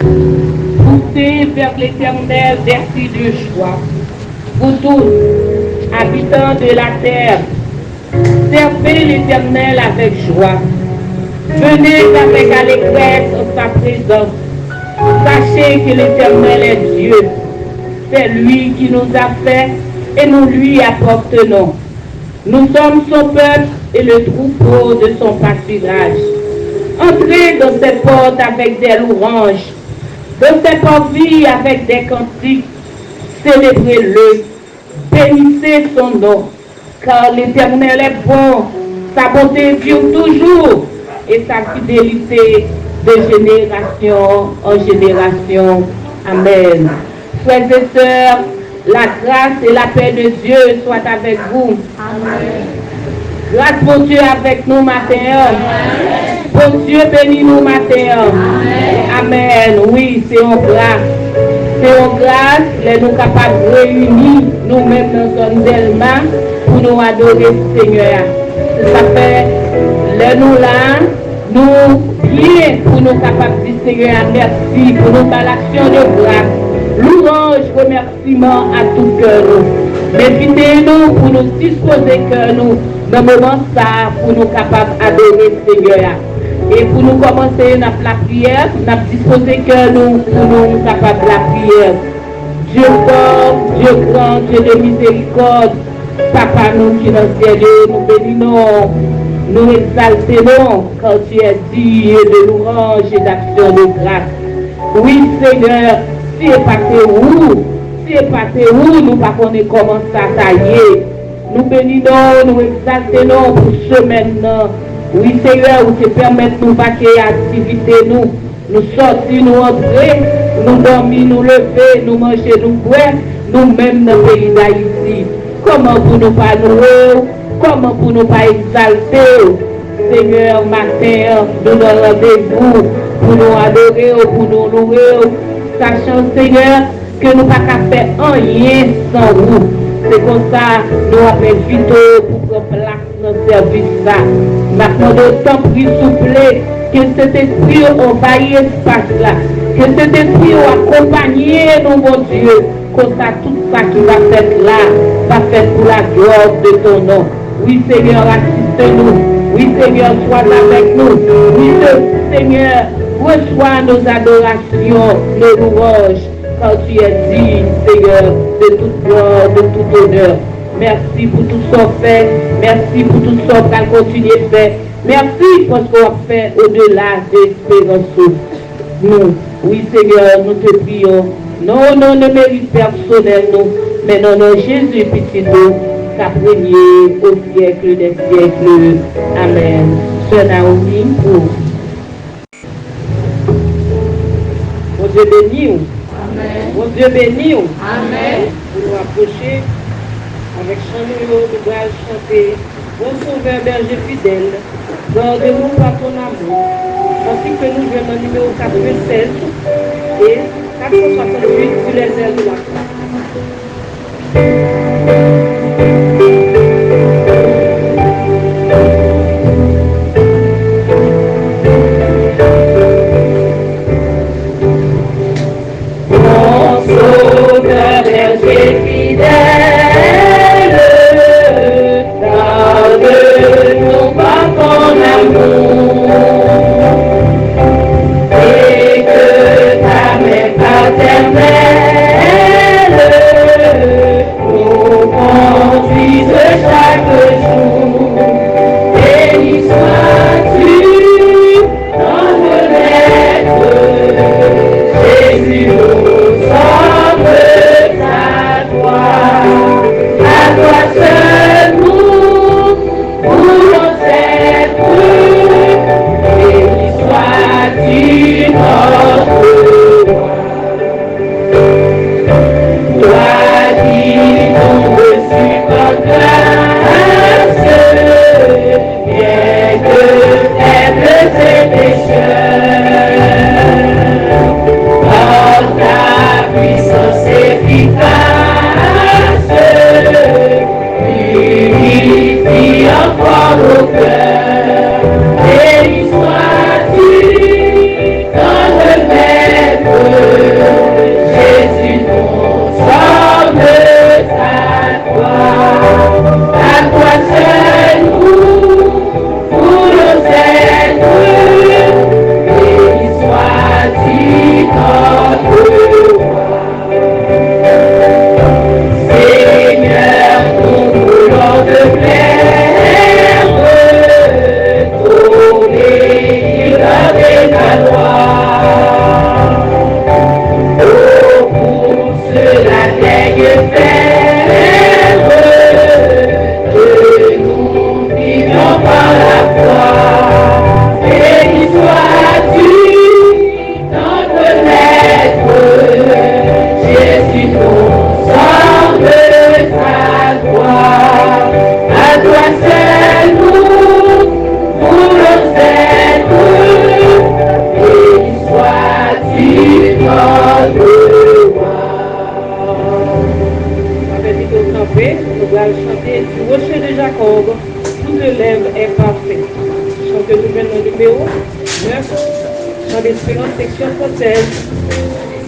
Poussez vers l'Éternel des cris de joie. Vous tous, habitants de la terre, servez l'Éternel avec joie. Venez avec allégresse en sa présence. Sachez que l'Éternel est Dieu. C'est lui qui nous a fait et nous lui appartenons. Nous sommes son peuple et le troupeau de son pâturage. Entrez dans ses portes avec des louanges, dans ses parvis avec des cantiques. Célébrez-le, bénissez son nom, car l'Éternel est bon, sa bonté dure toujours et sa fidélité de génération en génération. Amen. Frères et sœurs, la grâce et la paix de Dieu soient avec vous. Amen. Grâce mon Dieu avec nous matin. Bon Dieu bénis nous matin. Amen. Amen. Oui, c'est en grâce. C'est en grâce que nous sommes capables de réunir nous-mêmes dans un élément pour nous adorer le Seigneur. Ça fait, les nous là, nous bien pour nous capables de dire Seigneur, merci pour nous faire l'action de grâce. Louange, remerciement à tout cœur. Invitez-nous pour nous disposer que nous, dans le moment ça, pour nous capables d'adorer le Seigneur. Et pour nous commencer la prière, nous avons disposé que nous, pour nous capables de la prière. Dieu fort, Dieu grand, Dieu de miséricorde, Papa nous qui dans le ciel, nous bénissons, nous exaltons quand tu es digne de louange et d'action de grâce. Oui Seigneur, si est passé où, nous ne pas connaître comment ça tailler. Nous bénissons, nous exaltons pour ce maintenant. Oui Seigneur, vous te permettez de nous vaquer activité, nous sortir, nous entrer, nous dormir, nous lever, nous manger, nous boire, nous-mêmes dans le pays d'Haïti. Comment pour nous pas louer, comment pour nous pas exalter, Seigneur, matin, nous nous rendez-vous pour nous adorer, pour nous louer, sachant Seigneur que nous ne pouvons pas faire rien sans vous. C'est comme ça nous avons vite pour prendre place dans le service là. Maintenant, d'autant plus souple que cet esprit envahit l'espace là, que cet esprit accompagne nous, mon Dieu, comme ça tout ça qui va faire là, va faire pour la gloire de ton nom. Oui Seigneur, assiste-nous. Oui Seigneur, sois avec nous. Oui Seigneur, reçois nos adorations, nos louanges, quand tu es digne, Seigneur, de toute gloire, de tout honneur. Merci pour tout ce qu'on fait. Merci pour tout ce qu'on va continuer à faire. Merci pour ce qu'on a fait au-delà de l'espérance. Nous, oui Seigneur, nous te prions. Non, non, ne mérite personnel, nous, mais non, non, Jésus, petit nous, qu'après au siècle des siècles. Amen. Sœur Naomi, pour. Mon Dieu béni. Amen. Mon Dieu béni. Amen. Pour nous approcher avec chant nous allons chanter. Bon sauveur berger fidèle, garde-nous par ton amour. Ainsi que nous jouons le numéro 96 et 468 sur les ailes de la croix.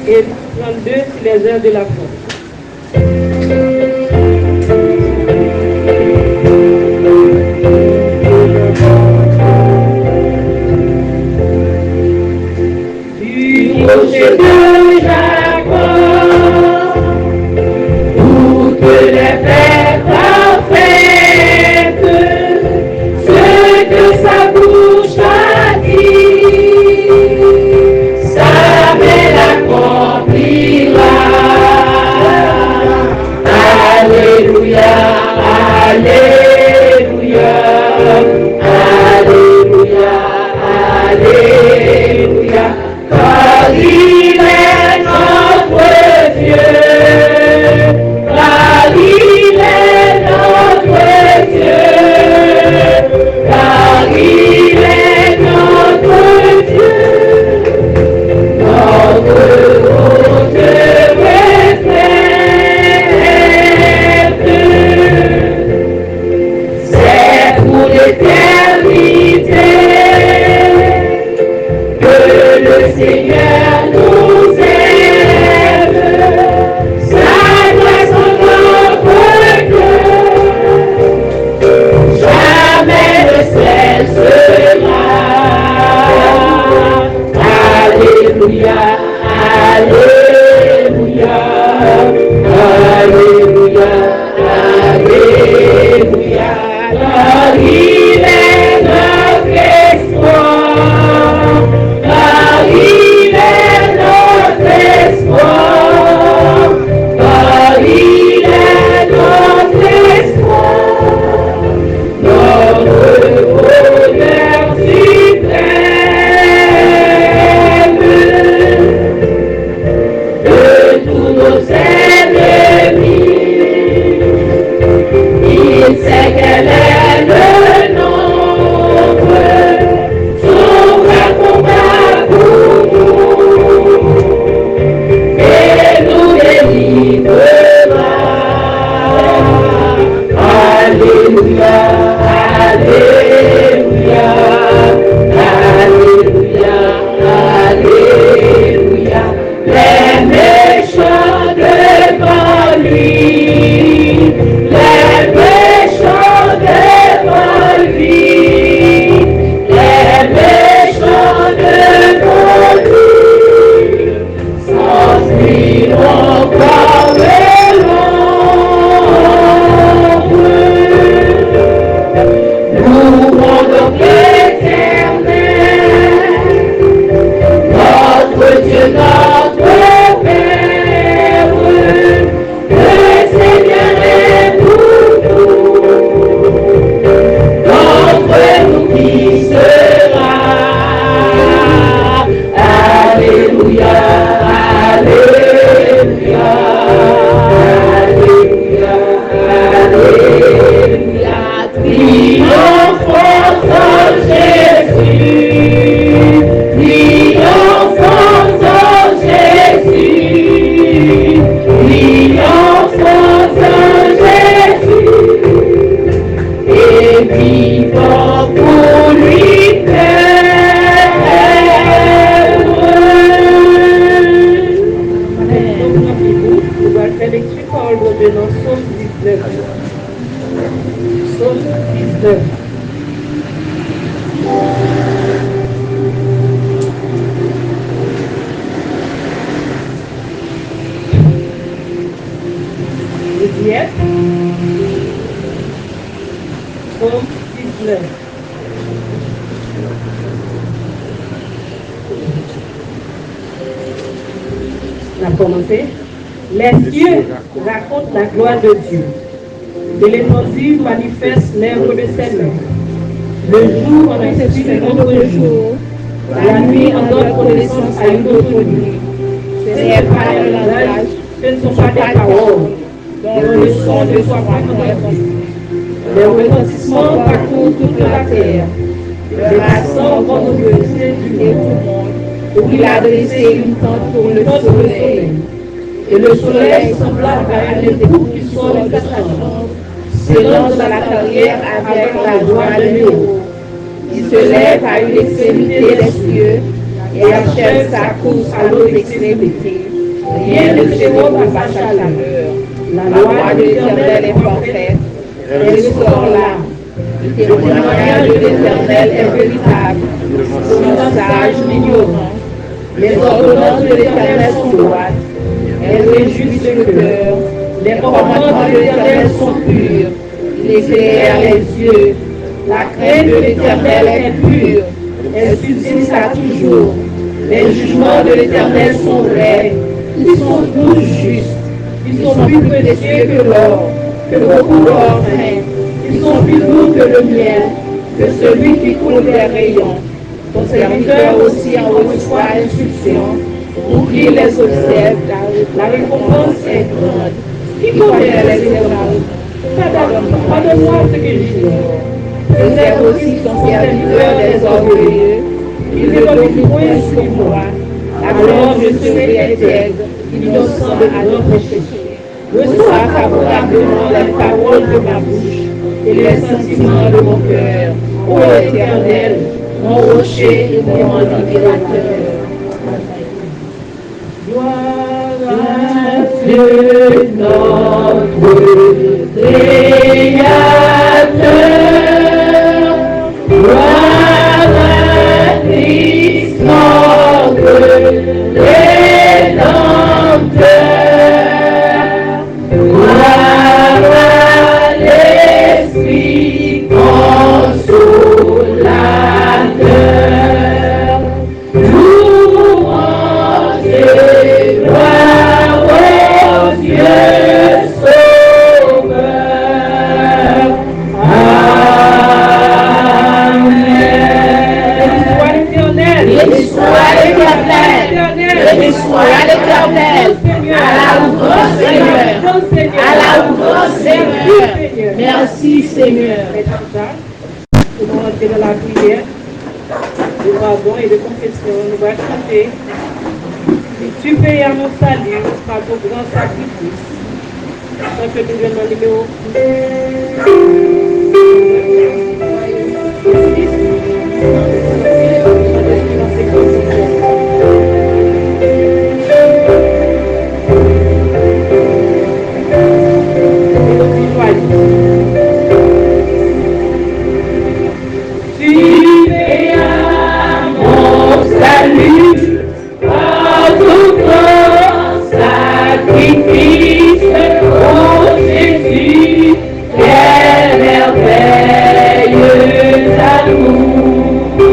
Et 32, c'est les heures de la force. Du rocher de Jacob, toutes les fêtes parfaites, ce que sa bouche a dit, sa main l'accomplira. Alléluia, Alléluia, Alléluia, Alléluia, car il est notre Dieu, car il est notre Dieu, car il est notre Dieu, notre haute l'éternité que le Seigneur nous aime, sa grâce en notre cœur jamais ne cessera. Alléluia, Alléluia, Alléluia, Alléluia. Car il est notre espoir, car il est notre espoir, car il est notre espoir, notre bonheur suprême. Yes. Psaume 19. On a commencé. Les cieux racontent la gloire de Dieu. Et l'étendue manifeste l'œuvre de ses mains. Le jour en explique notre jour. La nuit en donne connaissance à une autre nuit. Ce n'est pas un langage, ce ne sont pas des paroles, dont le son ne soit pas entendu. Les retentissements parcourent toute la terre. Le maçon contre le ciel du monde, où il a dressé une tente pour le soleil. Et le soleil semblable à un époux qui sort de sa chambre, se lance dans la carrière avec la joie de l'eau. Il se lève à une extrémité des cieux et achève sa course à l'autre extrémité. Rien ne s'évoque à sa chaleur. La loi de l'Éternel est parfaite. Elle sort là. Le témoignage de l'Éternel est véritable. Son sage ignorant. Les ordonnances de l'Éternel sont droites. Elles réjouissent le cœur. Les commandements de l'Éternel sont purs. Ils éclairent les yeux. La crainte de l'Éternel est pure. Elle subsiste à toujours. Les jugements de l'Éternel sont vrais. Ils sont tous justes. Ils sont plus précieux que l'or, que beaucoup d'or fin. Ils sont plus doux que le miel, que celui qui coule des rayons. Ton serviteur aussi en reçoit instruction pour qu'il les observe. La récompense est grande. Qui connaît les erreurs? Pardonne-moi ce que j'ignore. Préserve aussi ton serviteur des orgueilleux. Il ne domine point sur moi. Alors je serai intègre, innocent à notre péché. Reçois favorablement les paroles de ma bouche et les sentiments de mon cœur. Ô Éternel, mon rocher et mon libérateur. Gloire à Dieu, notre Créateur. Gloire à Christ, notre Rédempteur. Gloire à l'Esprit consolateur. Louange et gloire au Dieu sauveur. Béni soit l'Éternel, béni soit l'Éternel, à la louange Seigneur, à la louange Seigneur. Merci Seigneur. Nous allons entrer dans la prière de pardon et de confession. Nous allons chanter. Et tu payes à mon salut par ton grand sacrifice. Donc le gouvernement numéro 6. Quel merveilleux amour.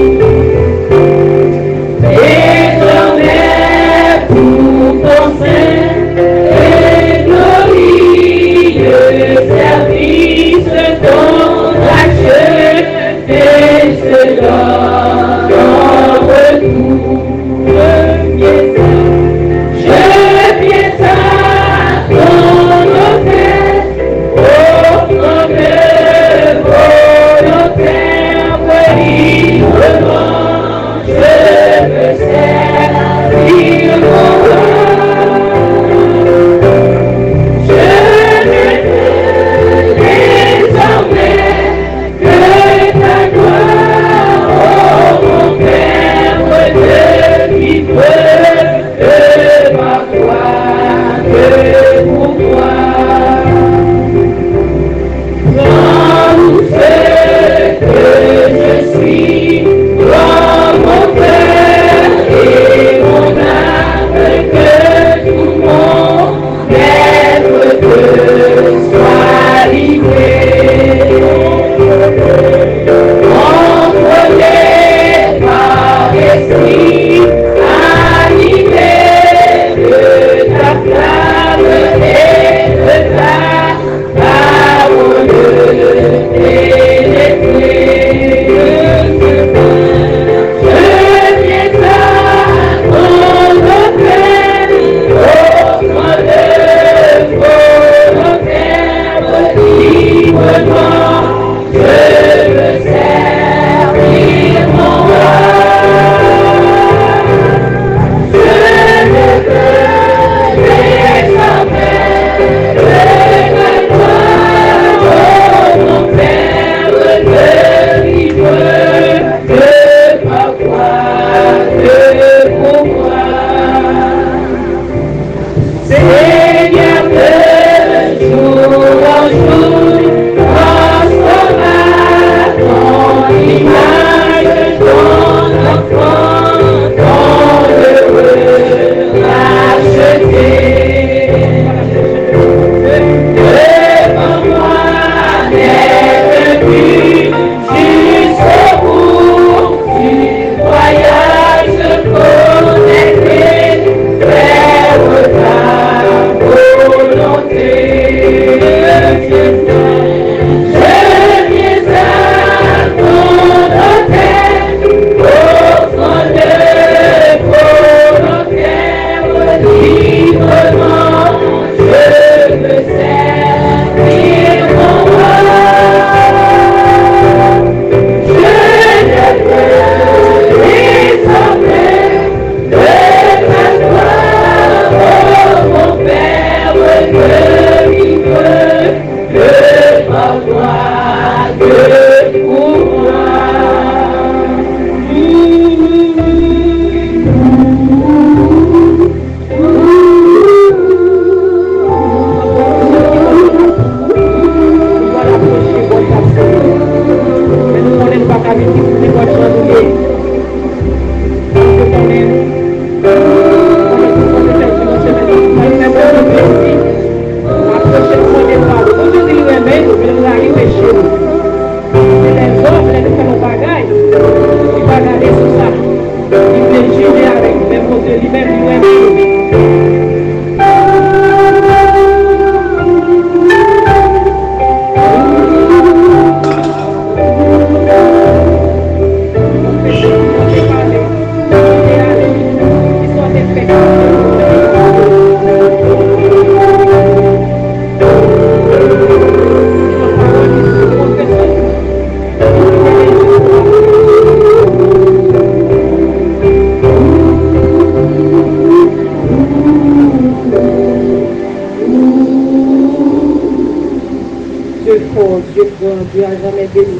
fort, Dieu grand, Dieu a jamais béni.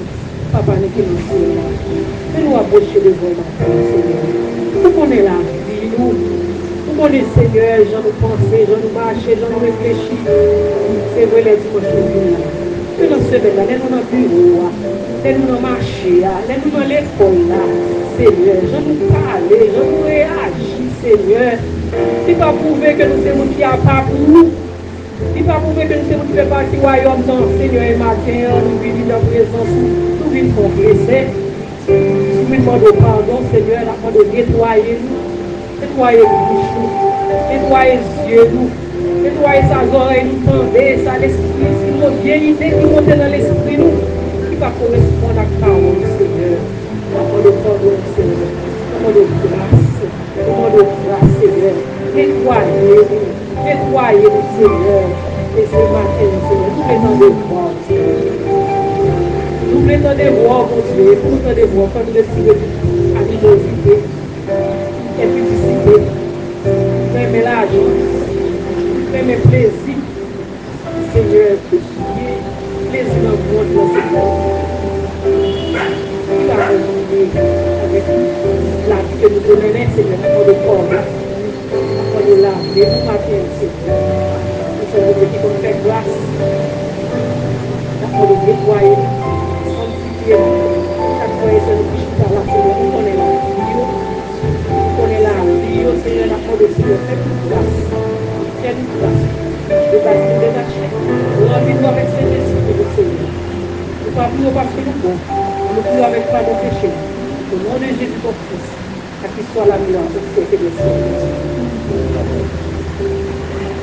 Papa, nous qui nous sommes là. Fais-nous approcher de vous, Seigneur. Nous connaissons la vie, nous connaissons, Seigneur, j'en nous penser, j'en nous marcher, j'en nous réfléchir. C'est vrai, les dimanches là. Que nous sommes là, nous dans le bureau, nous dans le marché, nous dans l'école là. Seigneur, j'en nous parler, j'en nous réagir, Seigneur. Il va prouver que nous sommes qui a pas pour nous. Il va prouver que nous sommes qui fait partie du royaume, non, Seigneur, et matin, nous vivons dans la présence, nous vivons confesser. Nous demandons pardon, Seigneur, afin de nettoyer nous, nettoyer le bouche nous, nettoyer les yeux nous, nettoyer sa oreille nous, tendez, ça l'esprit, si nous avons bien idée qui monte dans l'esprit nous, qui va correspondre à la parole, Seigneur. Afin de pardon, Seigneur, afin de grâce, Seigneur, nettoyer nous. Nettoyez-nous, Seigneur, et ce matin, Seigneur, nous voulons de voir, nous voulons de voir, mon Dieu, nous voulons de voir, quand nous décidons animosité, impudicité, aimer l'argent, aimer plaisir, Seigneur, plaisir dans le monde, Seigneur. Il a résolu avec la vie que nous donnons, Seigneur, pour le corps. De la vie, nous matin, Seigneur. Nous sommes des qui vont faire grâce. Afin de nettoyer, sanctifier, chaque fois, Seigneur, qui chute à la Seigneur, nous connaissons la vie, nous connaissons la vie, Seigneur, afin de Seigneur, fais-nous grâce, fais-nous grâce, de bâtir, de lâcher, remplis-nous avec cet esprit de Seigneur. Nous ne plus parce que nous sommes bons, nous plus avec pas de péché. Au nom de Jésus, ton Fils, à qui soit la gloire, au siècle des siècles.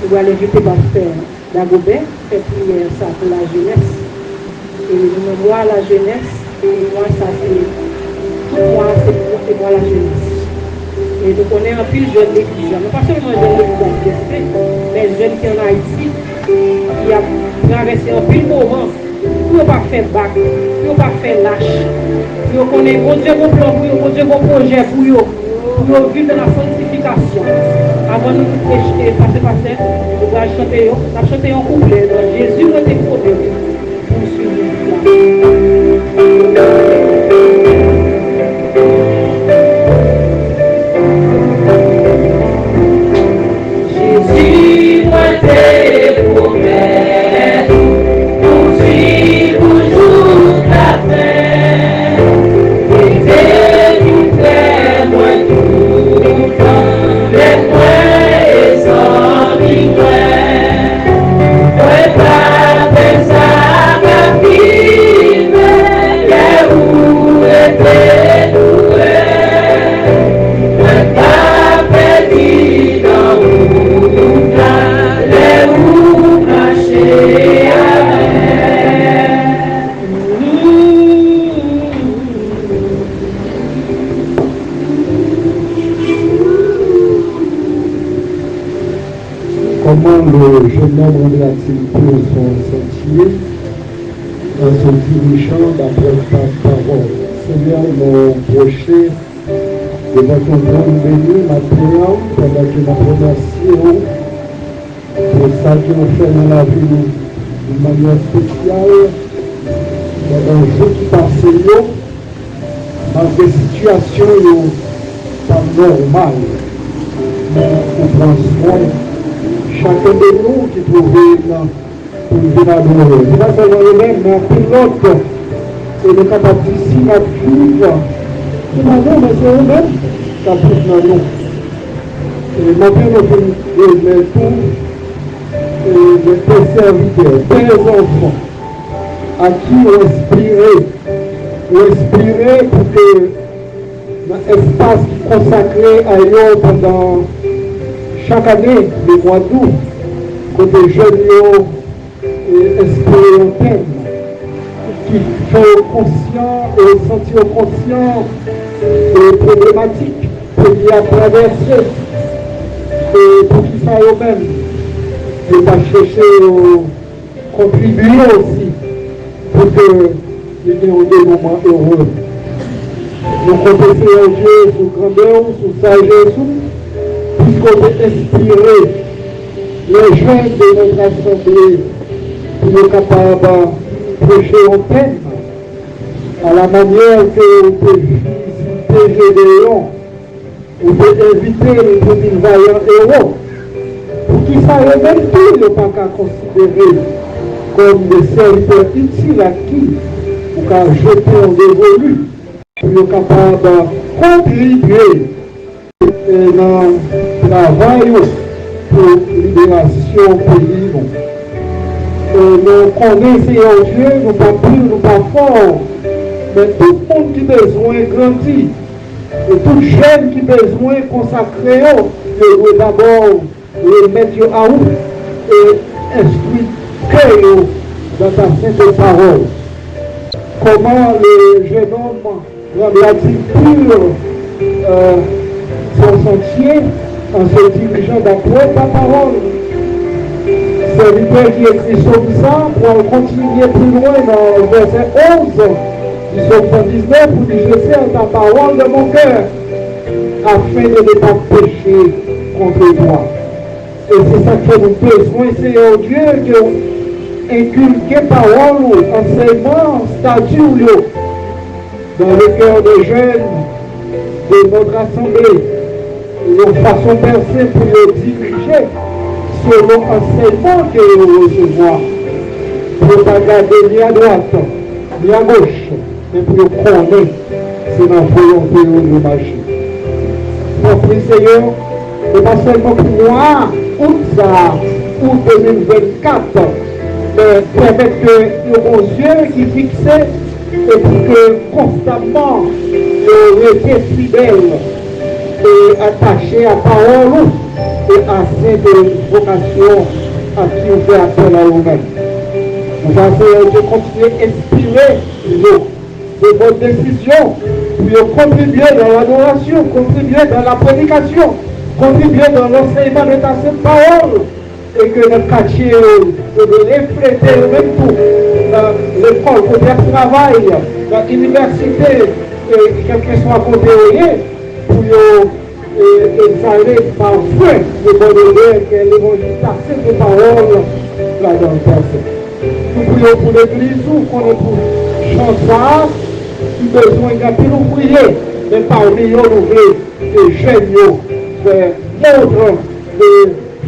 Nous allons inviter Pasteur Dagobert, faire prière ça pour la jeunesse. Et moi, la jeunesse, et moi, ça c'est tout moi, c'est moi la jeunesse. Et nous connaissons un peu le jeune l'église. Mais pas seulement le jeune l'église, mais le jeune qui est en Haïti, qui a traversé un peu le moment, pour ne pas faire bac, pour ne pas faire lâche. Pour qu'on ait bon Dieu, bon plan pour eux, bon Dieu, bon projet pour eux. Pour vivre dans la sanctification. Avant de nous projeter, passer, nous allons chanter un couplet. Jésus nous est protégé pour suivre Jésus nous est protégé pour suivre toute la paix. Et nous fait moins tout le temps, les points et sans vivre. Prépare ça ma vie, les où était doué. Prépare petit dans où les où marcher avec. Comment le jeune homme rendra-t-il pour son sentier en se dirigeant d'après ta parole? Seigneur, mon prochain, devant ton nom béni, ma prière, pendant que nous remercions pour ça que nous faisons dans la vie d'une manière spéciale, dans un jour qui passe, dans des situations pas normales, mais on prend soin. Chacun de nous qui trouvait pour venir adorer. Nous pas seulement eux-mêmes, mais tout l'autre. Et nous sommes capables d'ici, à vivre. Nous avons, mais c'est eux-mêmes qui vivent dans nous. Et maintenant, nous faisons des serviteurs, des enfants, à qui respirer pour que l'espace consacré à eux pendant chaque année, le mois d'août, côté jeunes espérer qui sont conscients et sentir conscients des problématiques qu'ils ont traversées et pour qu'ils soient eux-mêmes et pas chercher à contribuer aussi pour que nous ayons des moments heureux. Nous comptons sur Dieu, sur grandeur, sur sagesse, puisqu'on peut inspirer les jeunes de notre assemblée pour être capables prêcher au thème, à la manière que vous pouvez visiter Gédéon, vous pouvez inviter les premiers vaillants héros, pour qu'ils sachent même tout, ne pas qu'à considérer comme des serviteurs utiles à qui, pour qu'à jeter en dévolu, pour être capable de contribuer dans le travail pour libération pays. Nous connaissons Dieu, nous pas plus, nous pas fort, mais tout le monde qui a besoin de grandir, et tout jeune qui a besoin de consacrer, il doit d'abord le mettre à vous et instruire cœur dans ta sainte parole. Comment le jeune homme rendra-t-il pur son sentier en se dirigeant d'après ta parole? Serviteur qui écrit sur ça, pour continuer plus loin dans le verset 11 du psaume 119, pour dire: je sers ta parole de mon cœur, afin de ne pas pécher contre toi. Et c'est ça que nous besoin, Seigneur Dieu, que inculquer parole, enseignement, statut dans le cœur des jeunes de notre assemblée, de façon percée pour le diriger selon l'enseignement que nous recevons, pour ne pas garder ni à droite, ni à gauche, mais pour le connaître, c'est la volonté de marcher. Mon prix, Seigneur, ce n'est pas seulement pour moi, ou 2024, mais permettre que nos yeux qui fixent et pour que constamment nous restions fidèles et attachés à parole et à cette vocation à qui on fait appel à nous-mêmes. Nous allons continuer à inspirer de votre décision pour contribuer dans l'adoration, contribuer dans la prédication, contribuer dans l'enseignement de ta sainte parole, et que notre quartier de refléter le même tout dans l'école, pour faire travail, dans l'université, quel que soit côté pour exhaler par feu le bonheur que l'évangile ta sainte parole là dans le passé. Nous prions pour l'église, qu'on est pour chanter, qui besoin de nous prier, mais parmi nous, nous voulons des jeunes, faire montre de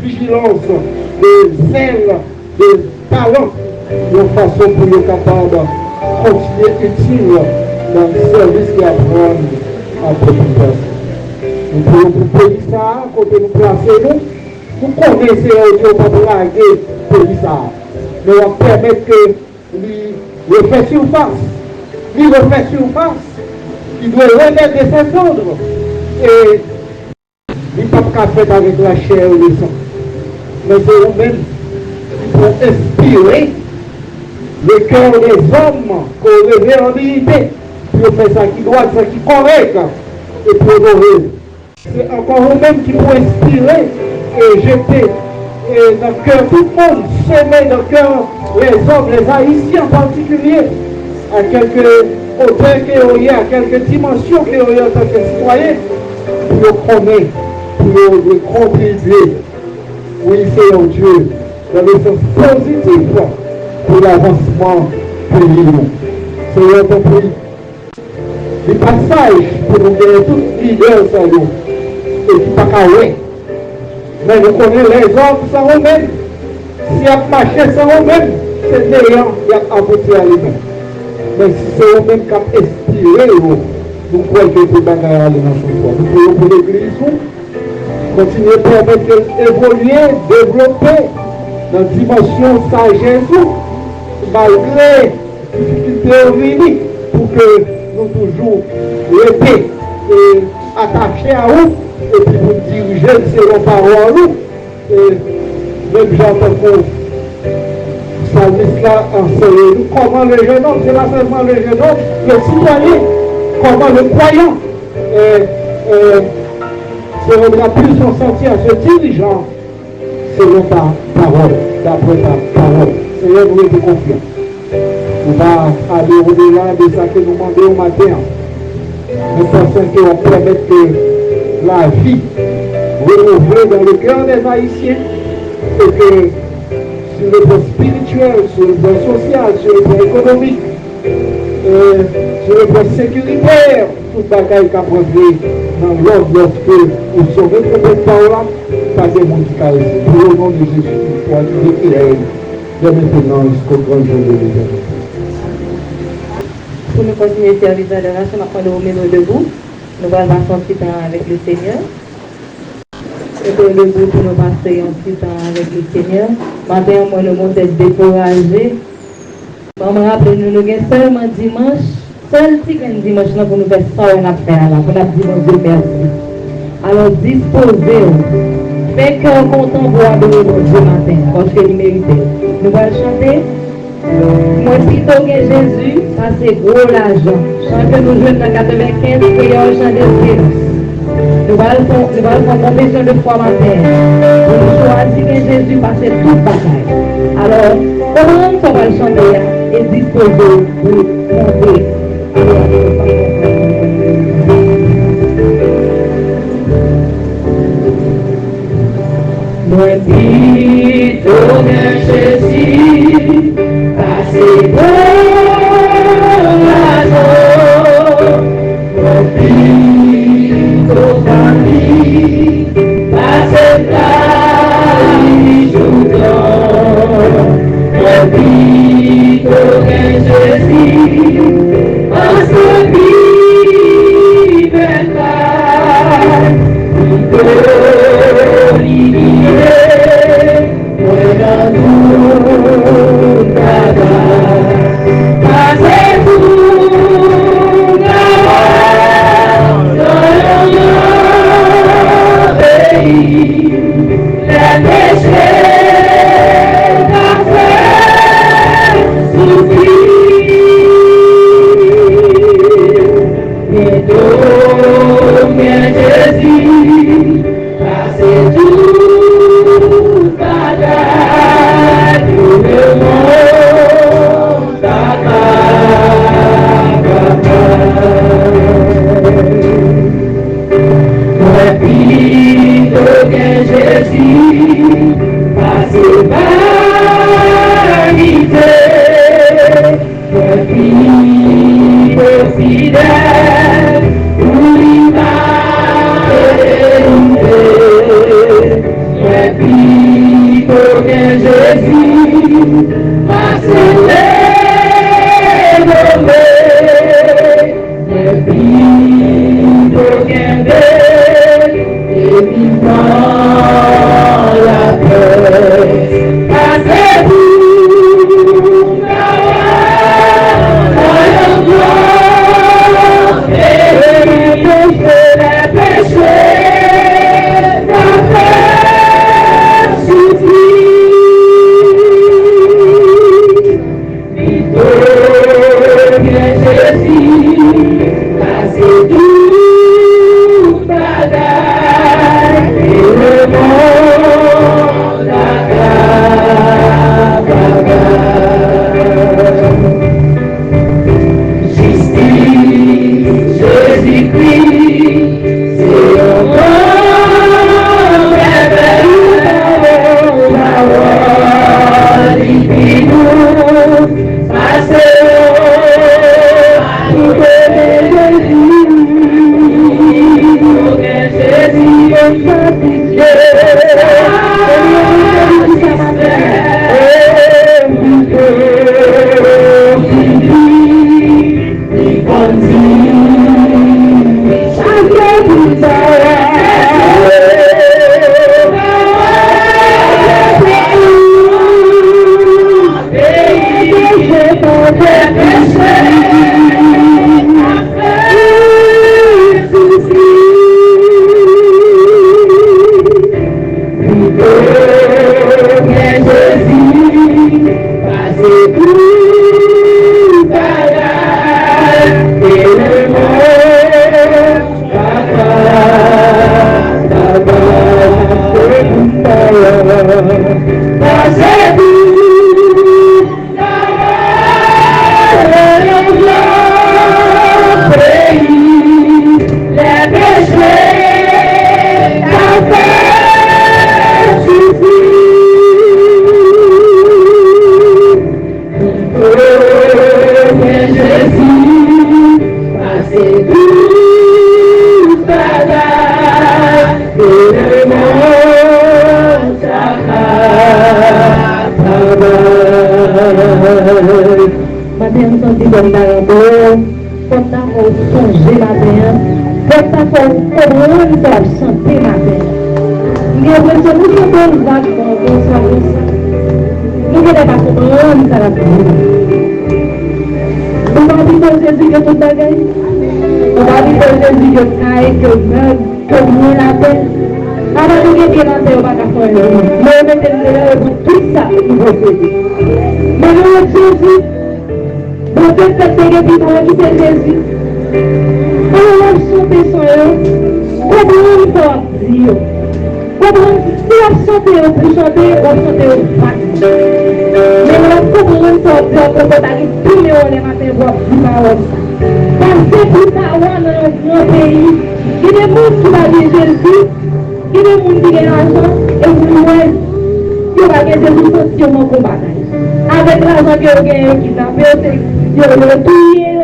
vigilance, de zèle, de talent, de façon pour être capable de continuer utile dans le service qui apprend à toute personne. Nous pouvons pour le pays ça, côté nous placer nous connaissons Dieu pour blaguer le pays ça. Nous allons permettre que lui refait surface, il doit remettre de ses cendres et il ne peut pas faire avec la chair et le sang. Mais c'est eux-mêmes qui vont inspirer le cœur des hommes qu'on révèle en dignité pour faire ça qui doit, ça qui est correct et pour honorer. C'est encore eux-mêmes qui vont inspirer et jeter dans le cœur tout le monde, semer dans le cœur les hommes, les Haïtiens en particulier, à quelques hauteurs qu'il y a, à quelques dimensions qu'il y a en tant que citoyens, pour le connaître, pour le contribuer. Oui, Seigneur Dieu, dans le sens positif pour l'avancement du pays. Seigneur, ton prix, des passages pour nous donner tous leaders sur nous, et qui pas qu'à ouais. Mais nous connaissons les hommes sans eux-mêmes. Si y a marché sans eux-mêmes, c'est néant, il y a abouti à lui-même. Mais si c'est eux-mêmes qui ont inspiré, nous croyons que c'est bagarre à l'ensemble. Nous prions pour l'église, continuer à permettre d'évoluer, développer dans la dimension sagesse, malgré les difficultés réunies, pour que nous toujours rester attachés à vous, et puis vous diriger selon parole, et même j'entends que là enseigne comment le jeune homme, c'est pas seulement le jeune homme, le citoyen, comment le croyant se rendra plus son sentier en se dirigeant selon ta parole, d'après ta parole. Seigneur, nous sommes confiants. On va aller au-delà de ça que nous demandons au matin. Nous pensons qu'on permette que la vie renouvelée dans le cœur des Haïtiens et que sur le plan spirituel, sur le plan social, sur le plan économique, sur le plan sécuritaire, tout le bagaille qu'a produit dans l'ordre lorsque vous sauvez complètement par là, pas des gens qui caressent. Pour le nom de Jésus, pour être éclairé de maintenant jusqu'au grand jour de l'éternité. Pour nous continuer le service d'adoration, maintenant nous remettons debout. Nous allons passer un petit temps avec le Seigneur. Et pour le bout, pour nous passer un petit temps avec le Seigneur. Maintenant, moi, le monde est découragé. Maman, rappelez-nous, nous avons seulement dimanche, seul petit dimanche là pour nous faire ça, on a fait là, pour nous dire mon Dieu merci. Alors, disposez-vous. Faites cœur content pour adorer mon Dieu matin, parce qu'il mérite. Nous allons chanter. Moi, sitôt que Jésus, ça c'est gros l'argent. Chant que nous jouons dans 95, créole, chant d'espérance. Nous allons faire confession de foi matin. Pour nous choisir que Jésus passe toute bataille. Alors, comment on va le chanter et disposer pour monter. Moi, plutôt que Jésus, passez bon l'argent. Moi, plutôt famille, passez la journée. Moi, plutôt que Jésus, passez vive la senti comme dans un beau, comme ça qu'on songe matin, comme ça qu'on peut chanter matin. J'ai l'impression que nous sommes vaguement comme ça. Nous ne pas comprendre ça la on va dire que Jésus que tout bagaille. On va dire que Jésus que caille, que meurt, que nous la paix. Alors nous qui dans terre pas faire nous mettons pour tout ça nous posséder. Mais nous Jésus, bon Dieu fait que qui c'est Jésus. On va chanter son nom. Comment on peut dire? Comment si on chanter on peut chanter, on chanter au fac. Mais on comment on peut dire que on arrive tous les matins voir plus parole. Parce que pour ça dans notre pays, il y a des gens qui va dire Jésus. Il y a des gens qui ont l'argent et vous voyez, il y a des gens qui sont sur mon combat. Avec l'argent que vous avez qui n'a pas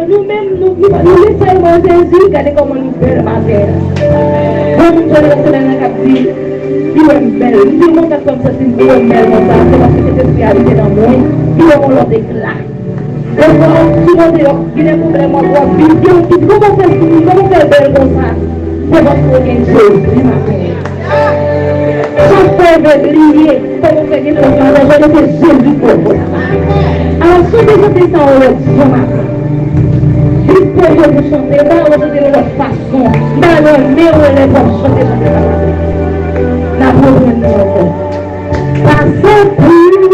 nous-mêmes, nous laissons Jésus, regardez comment nous faisons ma terre. Comme nous sommes dans la capitale, il est belle. Nous disons comme ça, c'est une belle belle, c'est parce que c'est une réalité dans le monde, il est mon éclat. Donc, souvent, il y a des problèmes pour vivre. Comment faire belle comme ça? C'est parce qu'on est Jésus, ma terre. Son frère veut lier, comment faire des conférences, je vais Jésus pour vous. Alors, ceux qui sont ça, on le dit, juste pour vous chanter, on va chanter de leur façon, dans leur nez, on les va chanter sur la pauvre notre. Passez plus,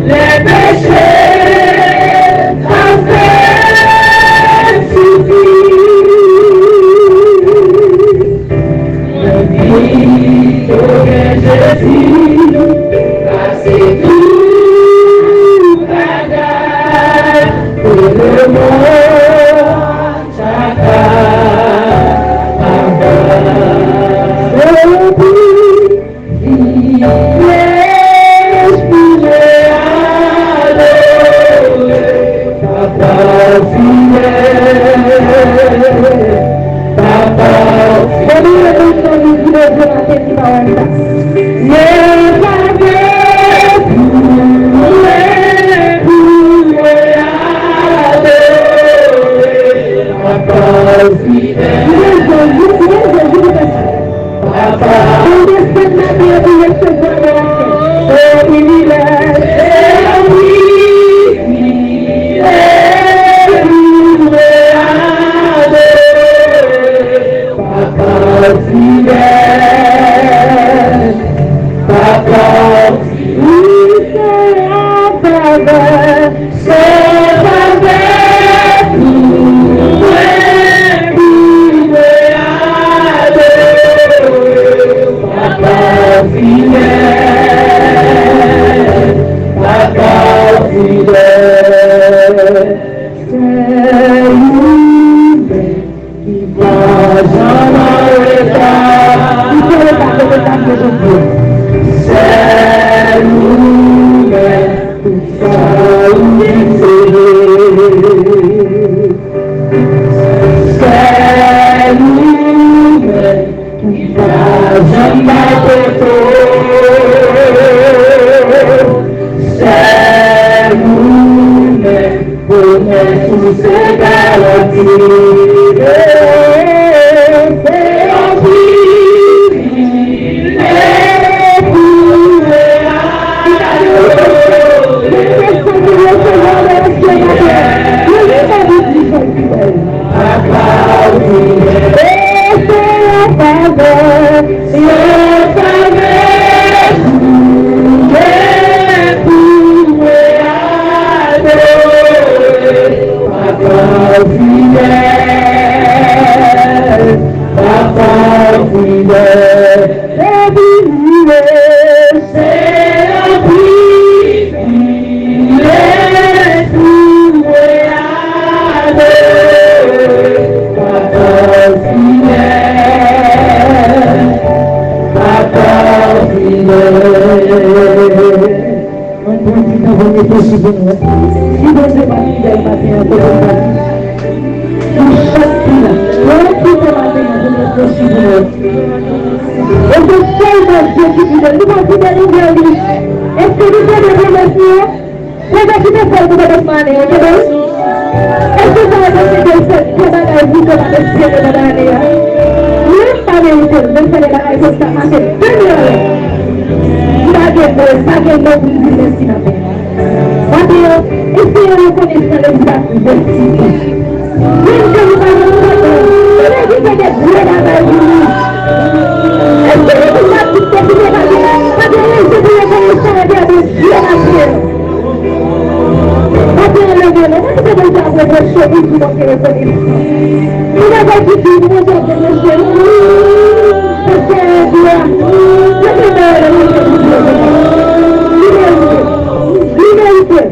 les péchés. Et je sais que Dieu qui fidèle, nous sommes fidèles envers lui. Est-ce que nous sommes des remerciements? Les gens qui te font pour votre année, ok? Est-ce que ça va passer de cette bagaille vous comme avec ce que vous avez? Même pas mérité, même faire des bagailles comme ça, parce que 2 millions. Vous avez ça que nous vous disons merci matin. Maintenant, essayez de reconnaître les actes de merci. Même que vous avez vous avez des vrais bagailles pour nous. Est-ce que vous avez tout ce que vous avez? Pas de raison de reconnaître la vie de Dieu à Dieu. Maintenant, le gars, on va te faire votre chemin pour vous reconnaître. Vous avez dit que vous avez votre chemin. Parce que Dieu, c'est le meilleur de l'humanité.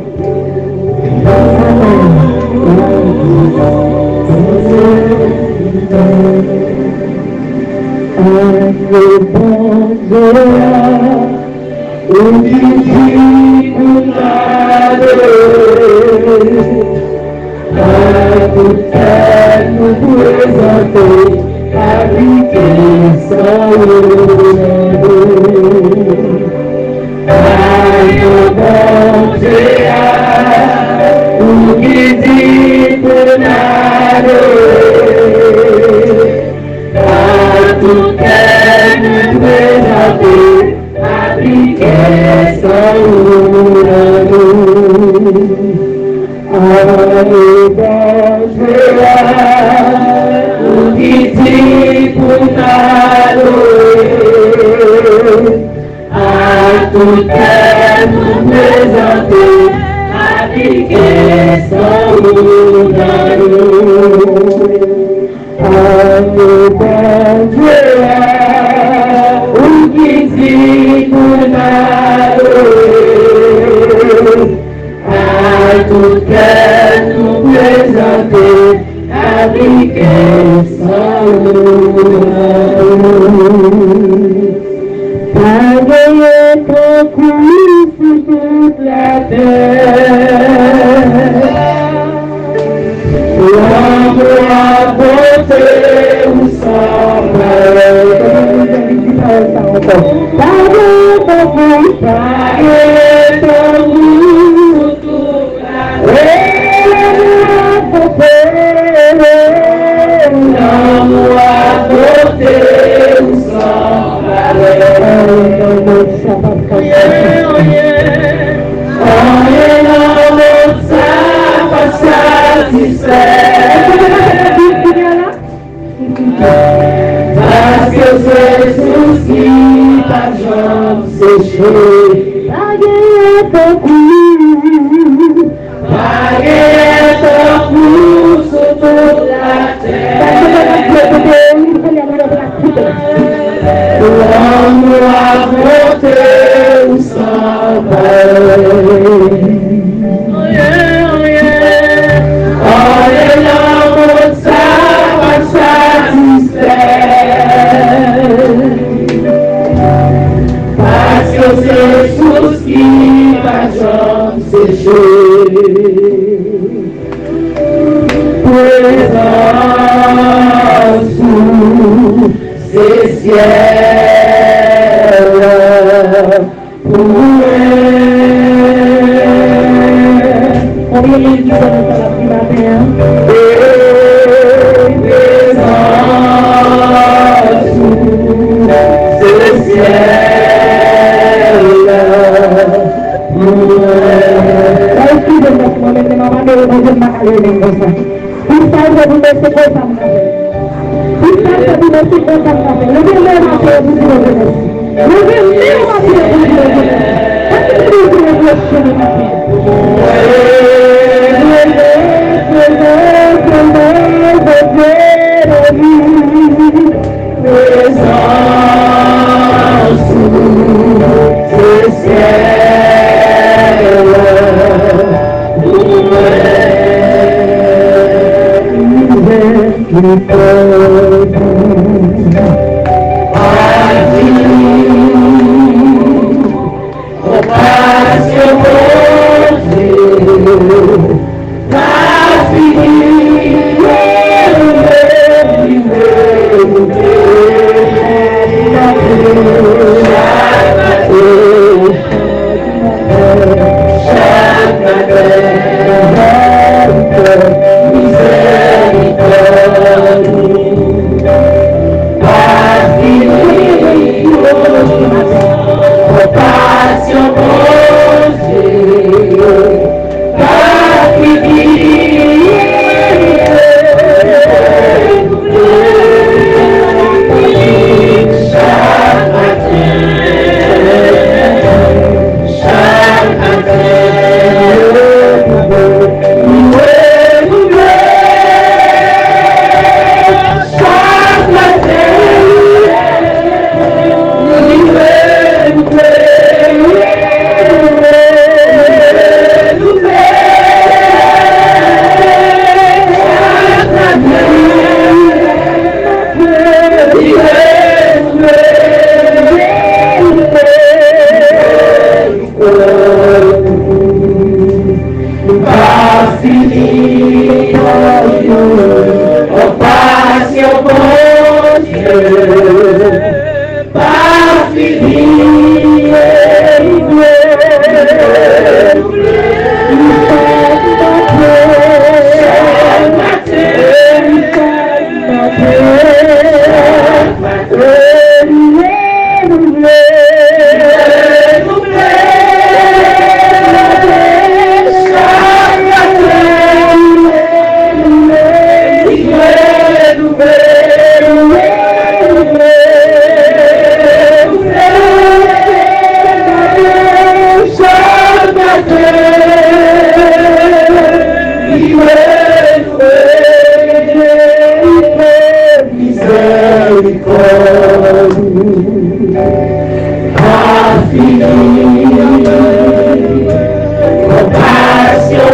Compassion,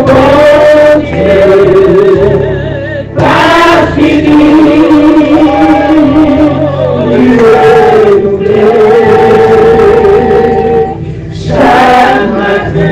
mon Dieu, pas fini. Chaque matin,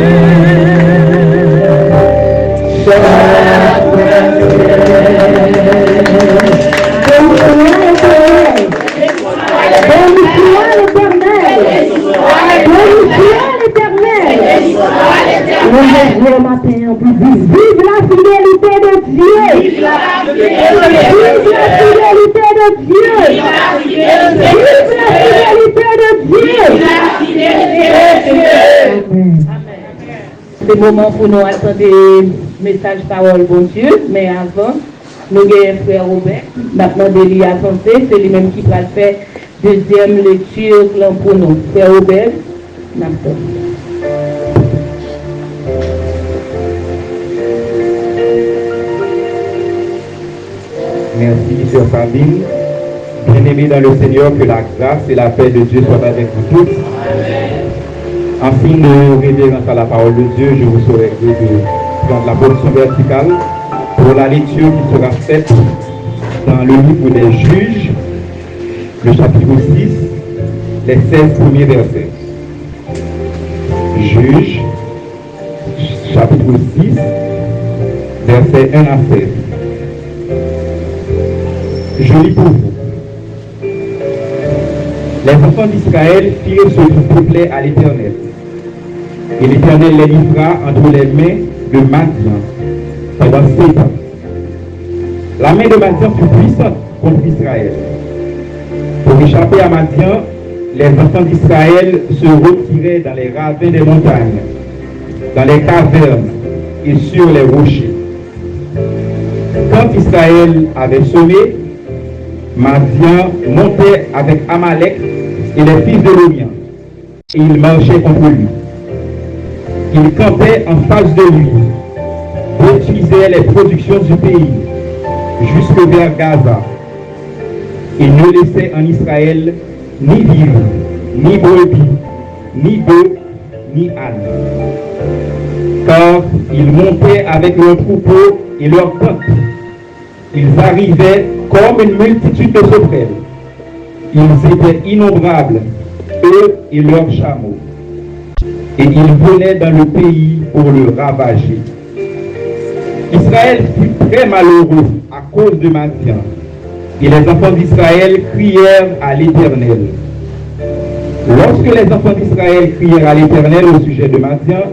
le matin, on peut dire vive la fidélité de Dieu. Vive la fidélité de Dieu. Vive la fidélité de Dieu. C'est le moment pour nous attendre des messages parole bon Dieu, mais avant, nous avons frère Robert, maintenant de lui attendre, c'est lui-même qui va faire deuxième lecture pour nous. Frère Robert, maintenant. Merci, chère famille. Bien-aimés dans le Seigneur, que la grâce et la paix de Dieu soient avec vous tous. En signe de révérence à la parole de Dieu, je vous souhaite de prendre la position verticale pour la lecture qui sera faite dans le livre des Juges, le chapitre 6, les 16 premiers versets. Juges, chapitre 6, versets 1 à 16. Je lis pour vous. Les enfants d'Israël firent ce qui plaît à l'Éternel. Et l'Éternel les livra entre les mains de Madian pendant 7 ans. La main de Madian fut puissante contre Israël. Pour échapper à Madian, les enfants d'Israël se retiraient dans les ravins des montagnes, dans les cavernes et sur les rochers. Quand Israël avait semé, Madian montait avec Amalek et les fils de Lorian, et il marchait contre lui. Il campait en face de lui, détruisait les productions du pays, jusque vers Gaza, et ne laissait en Israël ni vivre, ni brebis, ni bœufs, ni ânes. Car ils montaient avec leurs troupeaux et leurs tentes. Ils arrivaient comme une multitude de sauterelles. Ils étaient innombrables, eux et leurs chameaux. Et ils venaient dans le pays pour le ravager. Israël fut très malheureux à cause de Madian. Et les enfants d'Israël crièrent à l'Éternel. Lorsque les enfants d'Israël crièrent à l'Éternel au sujet de Madian,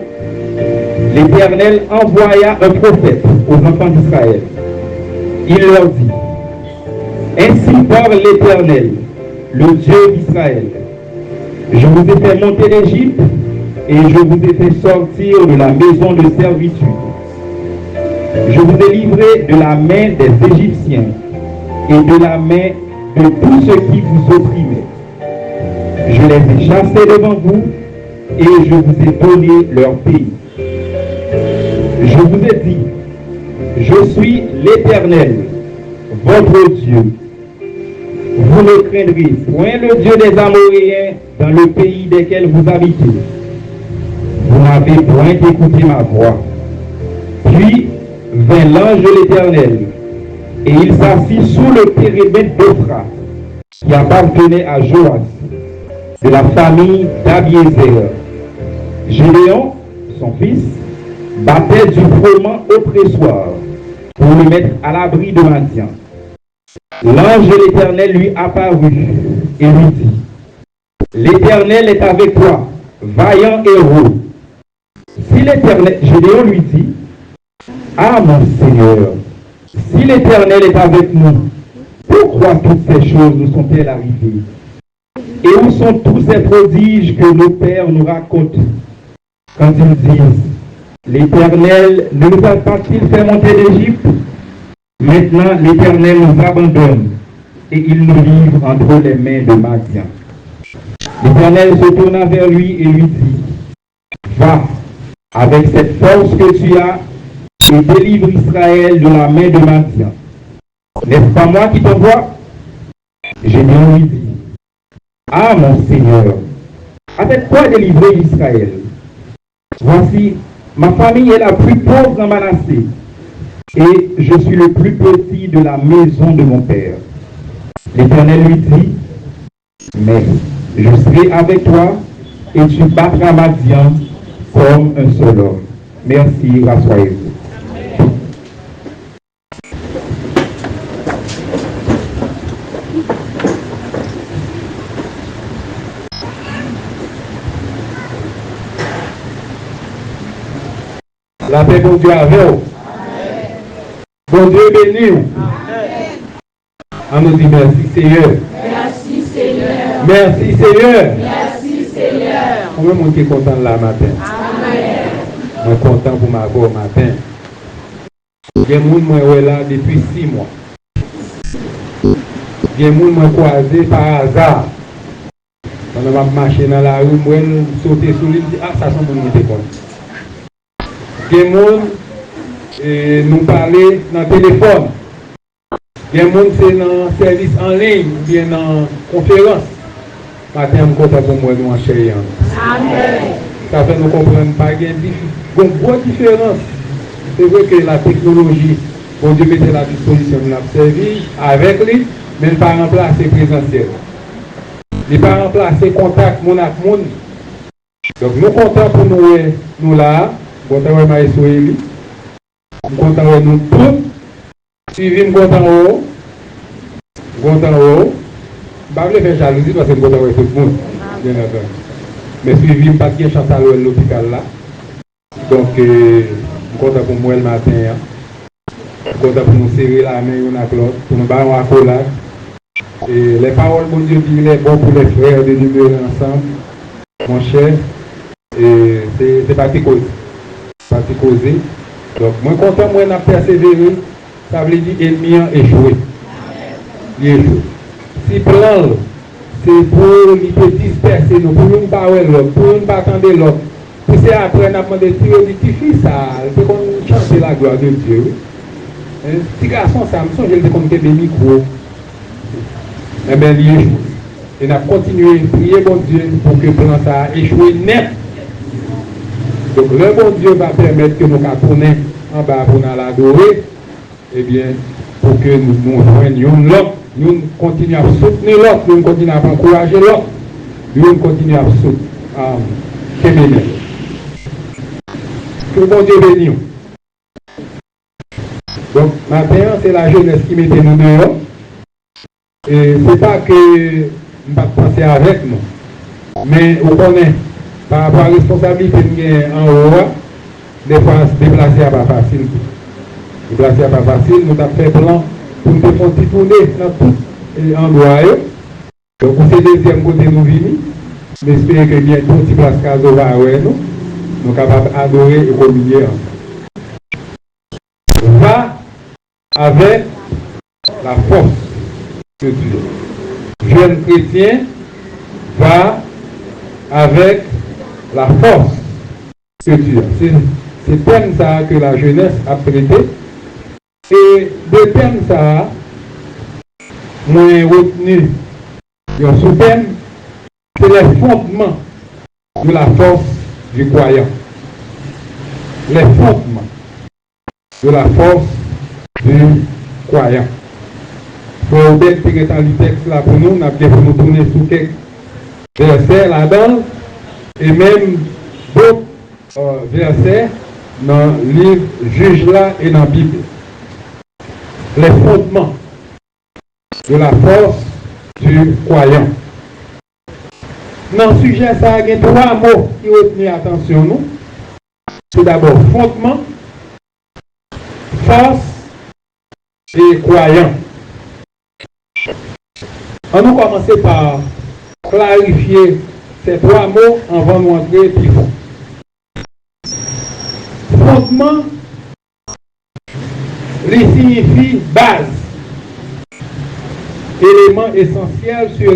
l'Éternel envoya un prophète aux enfants d'Israël. Il leur dit: ainsi parle l'Éternel, le Dieu d'Israël. Je vous ai fait monter d'Égypte et je vous ai fait sortir de la maison de servitude. Je vous ai livré de la main des Égyptiens et de la main de tous ceux qui vous opprimaient. Je les ai chassés devant vous et je vous ai donné leur pays. Je vous ai dit: je suis l'Éternel, votre Dieu. Vous ne craindrez point le Dieu des Amoréens dans le pays desquels vous habitez. Vous n'avez point écouté ma voix. Puis vint l'ange de l'Éternel, et il s'assit sous le térébinthe d'Ophra, qui appartenait à Joas, de la famille d'Abiézer. Gédéon, son fils, battait du froment au pressoir pour le mettre à l'abri de Madian. L'ange de l'Éternel lui apparut et lui dit: l'Éternel est avec toi, vaillant héros. Si l'Éternel, Gédéon lui dit: ah mon Seigneur, si l'Éternel est avec nous, pourquoi toutes ces choses nous sont-elles arrivées? Et où sont tous ces prodiges que nos pères nous racontent quand ils disent: l'Éternel ne nous a pas-il fait monter d'Égypte? Maintenant l'Éternel nous abandonne et il nous livre entre les mains de Madian. L'Éternel se tourna vers lui et lui dit: va, avec cette force que tu as, et délivre Israël de la main de Madian. N'est-ce pas moi qui t'envoie? Gédéon lui dit: Ah mon Seigneur, avec quoi délivrer Israël? Voici, ma famille est la plus pauvre dans Manassé, et je suis le plus petit de la maison de mon père. L'Éternel lui dit, mais je serai avec toi, et tu battras Madian comme un seul homme. Merci, rassoyez-vous. La paix, bon Dieu, avec vous. Bon Dieu, béni. On nous dit merci, Seigneur. Merci Seigneur. Merci, Seigneur. Merci Seigneur. Combien de monde est content là matin? Amen. Je suis content pour ma voix matin. Il y a des gens qui sont là depuis 6 mois. Il y a des gens qui sont croisés par hasard. Quand on va marcher dans la rue, je sauter sur l'île, ah, ça sont des gens qui sont contents. Il y a des gens qui nous parlent dans le téléphone. Il y a des gens qui sont dans le service en ligne, ou bien dans la conférence. Matin, je suis content pour moi, nous en chérir. Amen. Ça fait nous comprendre pas qu'il y a une bonne différence. C'est vrai que la technologie, bon Dieu mettait à la disposition de la servir avec lui, mais ne pas remplacer présentiel. Ne pas remplacer contact mon avec mon. Donc nous comptons pour nous là, nous comptons pour Maïs Eli, nous comptons pour nous tous, suivi nous comptons en haut, nous comptons en haut. Je ne vais pas faire jalousie parce que nous comptons pour tout le monde, bien entendu. Mais suivi pas de chance à l'hôpital là. Donc, je suis content pour moi le matin. Je suis content pour nous serrer la main l'un avec l'autre, pour nous battre en accolade. Et les paroles, mon Dieu, dit, il est bon pour les frères de demeurer ensemble. Mon cher, c'est pas de causer. Pas de causer. Donc, moi, content, moi, n'a persévéré. Ça veut dire ennemi a échoué. Il échoue. Si plan, c'est pour nous disperser, nous, pour nous ne pas l'autre, pour nous ne pas attendre l'autre. Puis c'est après, on a demandé de tirer ça, c'est qu'on chante la gloire de Dieu. Petit garçon, ça me semble que comme des micros. Eh bien, il échoue. Et on a continué à prier bon Dieu pour que le plan ça échoue net. Donc, le bon Dieu va permettre que nous tournions en bas pour nous l'adorer. Eh bien, pour que nous joignions l'autre. Nous continuons à soutenir l'autre, nous continuons à encourager l'autre, nous continuons à soutenir. Que bon Dieu bénisse. Donc, maintenant, c'est la jeunesse qui mettait nous dehors. Et ce n'est pas que nous ne pas penser avec nous, mais on connaît, par rapport à la responsabilité en haut, des fois, se déplacer à pas facile. Déplacer à pas facile, nous avons fait plan. Pour nous faire tourner dans tout endroit. Donc, c'est le deuxième côté nous venons. J'espère que bientôt, si place Caso va avec nous, nous sommes capables d'adorer et communier ensemble. Va avec la force de Dieu. Jeune chrétien, va avec la force de Dieu. C'est thème ça que la jeunesse a traité. Et deux thèmes ça, moi retenu, un sous-thème, c'est les fondements de la force du croyant. Les fondements de la force du croyant. Il faut bien tirer dans le texte là pour nous, on a bien pour nous tourner sur quelques versets là-dedans, et même d'autres versets dans le livre Juge là et dans la Bible. Les fondements de la force du croyant. Dans le sujet, ça il y a 3 mots qui retenir attention nous. C'est d'abord fondement, force et croyant. On va commencer par clarifier ces 3 mots avant de nous entrer plus fond. Fondement, il signifie base, élément essentiel sur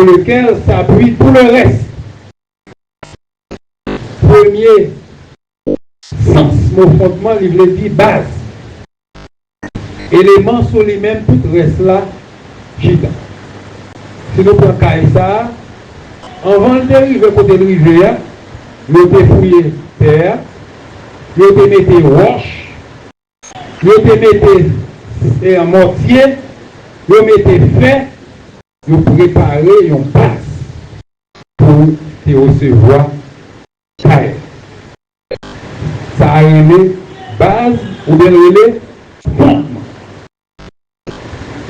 lequel s'appuie tout le reste. Premier sens, mot fondement, il veut dire base. Élément sur lui-même, tout le reste là, gita. Si nous prenons ça, Avant de arriver côté de rivière, ils ont fouillé terre, ils ont mis roche, ils ont mis un mortier, ils ont mis fer, ils ont préparé une place pour te recevoir. Ça a une base ou bien relais fondement.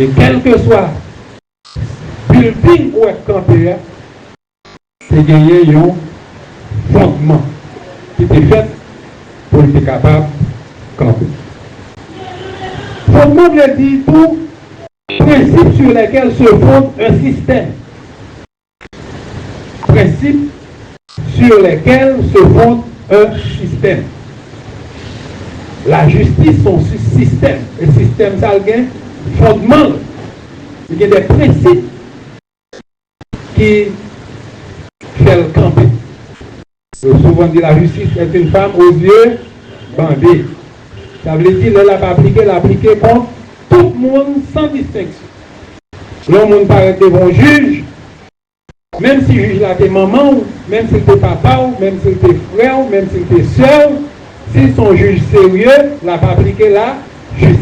Et quel que soit building ou campé, c'est gagné un fondement qui est fait pour être capable de camper. Fondement veut dire tout principe sur lequel se fonde un système. Principe sur lesquels se fonde un système. La justice, son système. Le système, ça a un fondement. Il y a des principes qui fait le camper. Souvent dit la justice est une femme aux yeux bandés. Ça veut dire qu'elle a appliqué contre tout le monde sans distinction. L'homme paraît devant le juge, même si le juge là était maman, même si c'était papa, même si c'était frère, même si c'était soeur, si son juge sérieux, n'a pas appliqué la justice.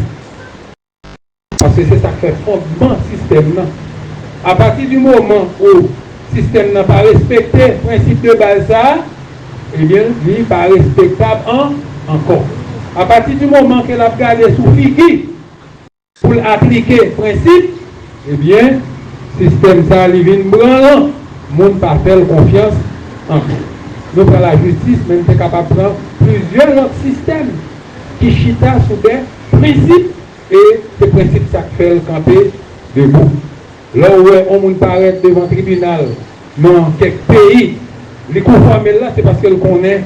Parce que c'est ça qui fait fondement du système. À partir du moment où le système n'a pas respecté le principe de base, eh bien, il n'est pas respectable encore. À partir du moment qu'elle a gardé sous figure pour appliquer le principe, eh bien, le système ça, il vient branlant. Le monde pas faire confiance en nous. Nous, pour la justice, même c'est capable de prendre plusieurs autres systèmes qui chita sous des principes et ces principes ça fait le camper debout. Là où on monde paraît devant le tribunal dans quelques pays, les conformes là, c'est parce qu'elle connaît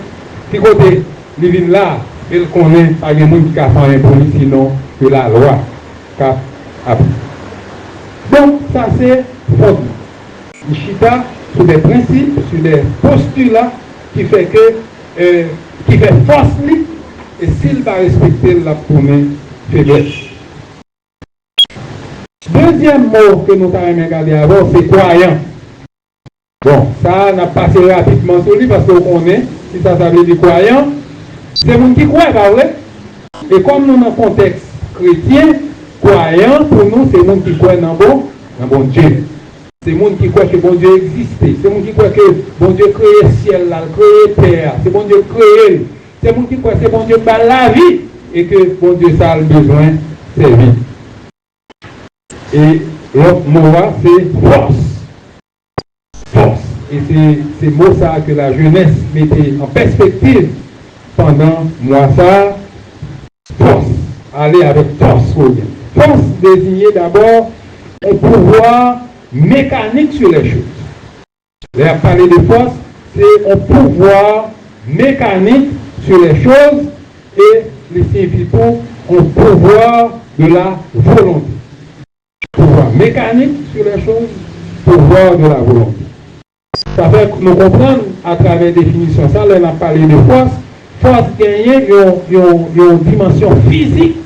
qui côté les vignes là, elle connaît pas de monde qui a fait un police sinon que la loi qu'a appris. Donc ça c'est fondement. Il chita sur des principes, sur des postulats qui fait que qui fait force lui et s'il va respecter la première faiblesse. Deuxième mot que nous avons regardé avant, c'est croyant. Bon, ça n'a pas passé rapidement sur lui parce qu'on connaît, si ça veut dire croyant, c'est le monde qui croit, pas vrai? Et comme nous dans le contexte chrétien, croyant, pour nous, c'est le monde qui croit dans bon Dieu. C'est le monde qui croit que bon Dieu existait. C'est le monde qui croit que bon Dieu créé le ciel, créé la terre. C'est bon Dieu créé. C'est le monde qui croit que bon Dieu bat la vie et que bon Dieu ça a besoin de servir. Et l'autre mot là, c'est force. Force. Et c'est ces mots ça que la jeunesse mettait en perspective pendant moi ça. Force. Aller avec force. Force désignait d'abord un pouvoir mécanique sur les choses. Là, parler de force, c'est un pouvoir mécanique sur les choses et les signifie pour un pouvoir de la volonté. Pouvoir mécanique sur les choses, pouvoir de la volonté. Ça fait que nous comprenons à travers la définition, ça, là, on a parlé de force. Force gagnée, une dimension physique,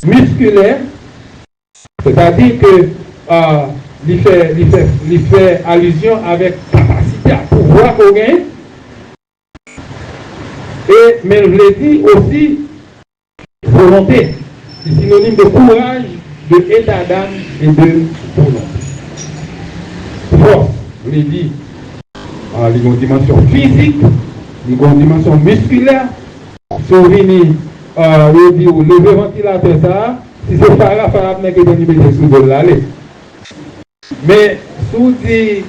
musculaire, c'est-à-dire que il fait allusion avec capacité à pouvoir qu'on gagne. Et, mais je l'ai dit aussi, volonté. C'est synonyme de courage, de état d'âme et de volonté. Force, je l'ai dit, il y a une dimension physique, il y a une dimension musculaire. Si vous venez, lever ventilateur, ça, si c'est Farah, mais que vous avez mis sous de l'aller. Mais si vous dites,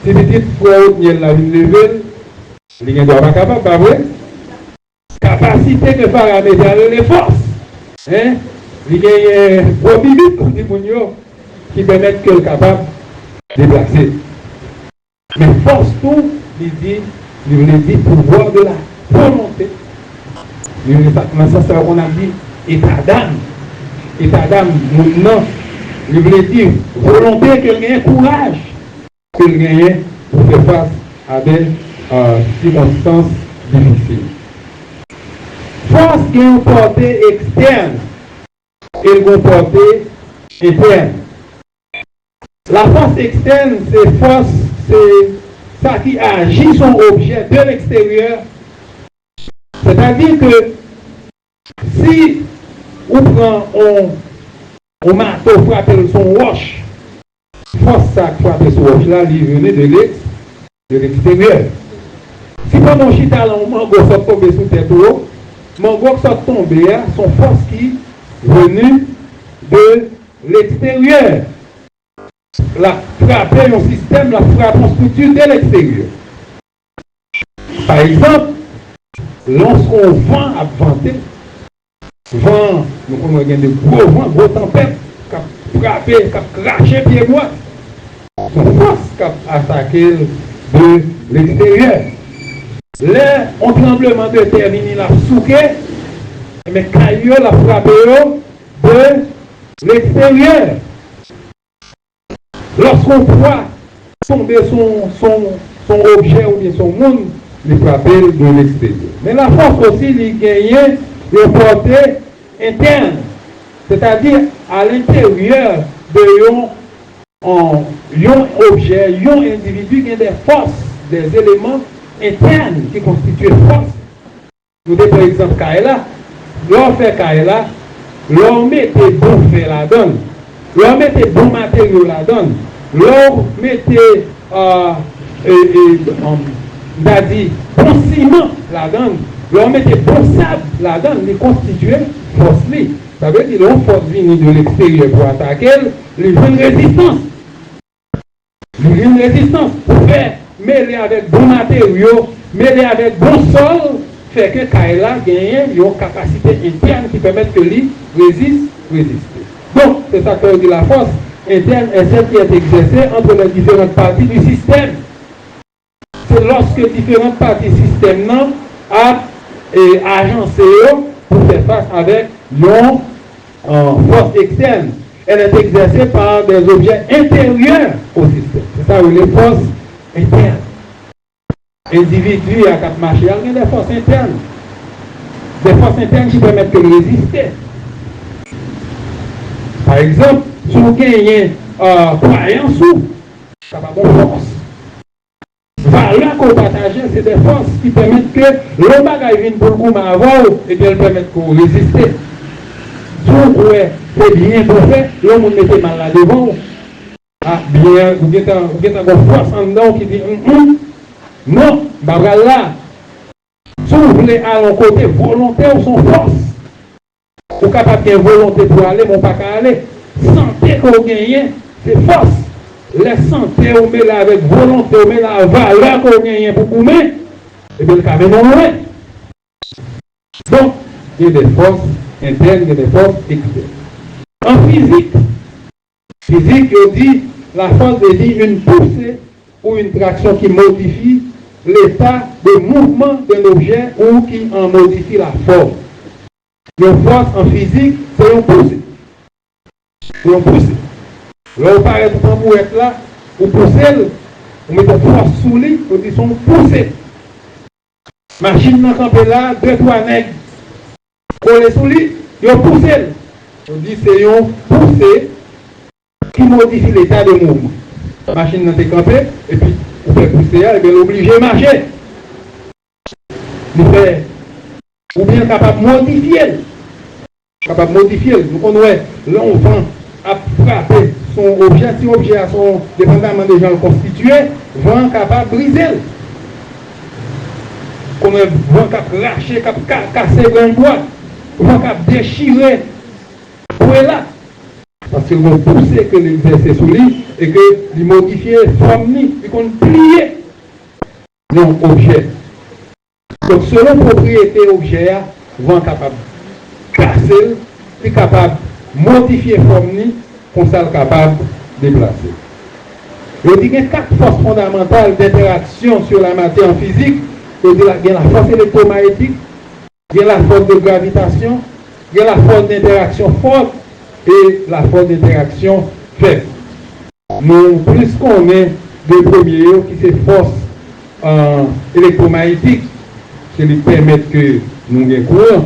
si vous dites, pour la lever, il n'y a pas capable, pas vrai? Capacité que Farah met dans les forces. Hein? Il y a une probabilité qui permet que le capable de déplacer. Mais force tout, il dit pouvoir de la volonté. Ça, on a dit état d'âme. État d'âme, non. Il veut dire volonté qu'il gagne courage qu'il gagne pour faire face à des circonstances difficiles. Force qui a une portée externe et une portée interne. La force externe, c'est force, ça qui agit son objet de l'extérieur. C'est-à-dire que si on prend on marteau frappe son roche, force ça frappe son roche là, il venait de l'extérieur. Si pendant chita là, on mango sort tomber sous tête haut, mango sort tomber, son force qui venue de l'extérieur. La frappe un système, la frappe en structure de l'extérieur. Par exemple, lorsqu'on vent à vanter, vent, nous connaissons des gros vents, gros tempêtes, qui frappent, qui crachent pied droit, son force qui attaqué de l'extérieur. Là, on tremblement de terre, il a souqué, mais caillou la frappé de l'extérieur. Lorsqu'on voit tomber son objet ou bien son monde, il frappe de l'extérieur. Mais la force aussi, il gagne une portée interne, c'est-à-dire à l'intérieur de un objet, un individu qui a des forces, des éléments internes qui constituent force. Nous avons par exemple Kaila, l'on fait Kaila, l'on met des bons faits la donne, l'on met des bons matériaux la donne, l'on met bon ciment la donne, l'on met des bons sables la donne, les constituer force. Ça veut dire l'on force venir de l'extérieur pour attaquer, il y a une résistance. Il y a une résistance pour faire mêler avec bon matériaux, mêler avec bon sol, fait que Kaila gagne une capacité interne qui permet que lui résister. Donc, c'est ça que dit la force interne est celle qui est exercée entre les différentes parties du système. C'est lorsque différentes parties du système ont agencé pour faire face avec une force externe. Elle est exercée par des objets intérieurs au système. C'est ça où les forces internes. Individus à quatre marchés, il y a des forces internes. Des forces internes qui permettent de résister. Par exemple, si vous gagnez croyance ou, ça va avoir force. Valeur qu'on partage, c'est des forces qui permettent que le bagage vienne pour le coup avant et qu'elles permettent qu'on résiste. Si vous pouvez faire bien pour faire, l'homme mettez mal là devant. Ah, bien, vous êtes en force en dedans qui dit non, bah là. Si vous voulez aller à côté volontaire ou sans force, vous êtes capable de volonté pour aller, mais pas qu'à aller. Santé qu'on gagne, c'est force. La santé, on met là avec volonté, on met la valeur qu'on gagne pour vous mettre, et bien le cas non loin. Donc, il y a des forces internes, il y a des forces externes. En physique, on dit la force dit une poussée ou une traction qui modifie l'état de mouvement d'un objet ou qui en modifie la forme. Une force en physique, c'est une poussée. C'est une poussée. Là, on paraît tout pour être là, vous poussez, vous mettez force sous lui, vous dites sont poussés. Machine dans campé là, 2-3 nègres collés sous lui, ils poussé. On dit c'est une poussée qui modifie l'état de mouvement. Machine dans campé, et puis vous faites pousser, et bien l'obligé à marcher. Vous faites, ou bien capable de modifier. Capable de modifier. Donc on voit, là on vend à frapper son objet, si l'objet a son, dépendamment des gens constitués, vent capable de briser. Comme un vent capable de lâcher, capable de casser un bois, vent capable de déchirer. Pour là. Parce qu'ils vont pousser que l'exercer sous lui et que lui modifier forme lui, et qu'on plie non objet. Donc selon propriété objet, vent capable de casser, puis capable de modifier forme lui, qu'on soit capable de déplacer. Je dis qu'il y a 4 forces fondamentales d'interaction sur la matière en physique. Il y a la force électromagnétique, il y a la force de gravitation, il y a la force d'interaction forte et la force d'interaction faible. Nous, plus qu'on est de premier, qui c'est force électromagnétique, qui lui permet que nous ayons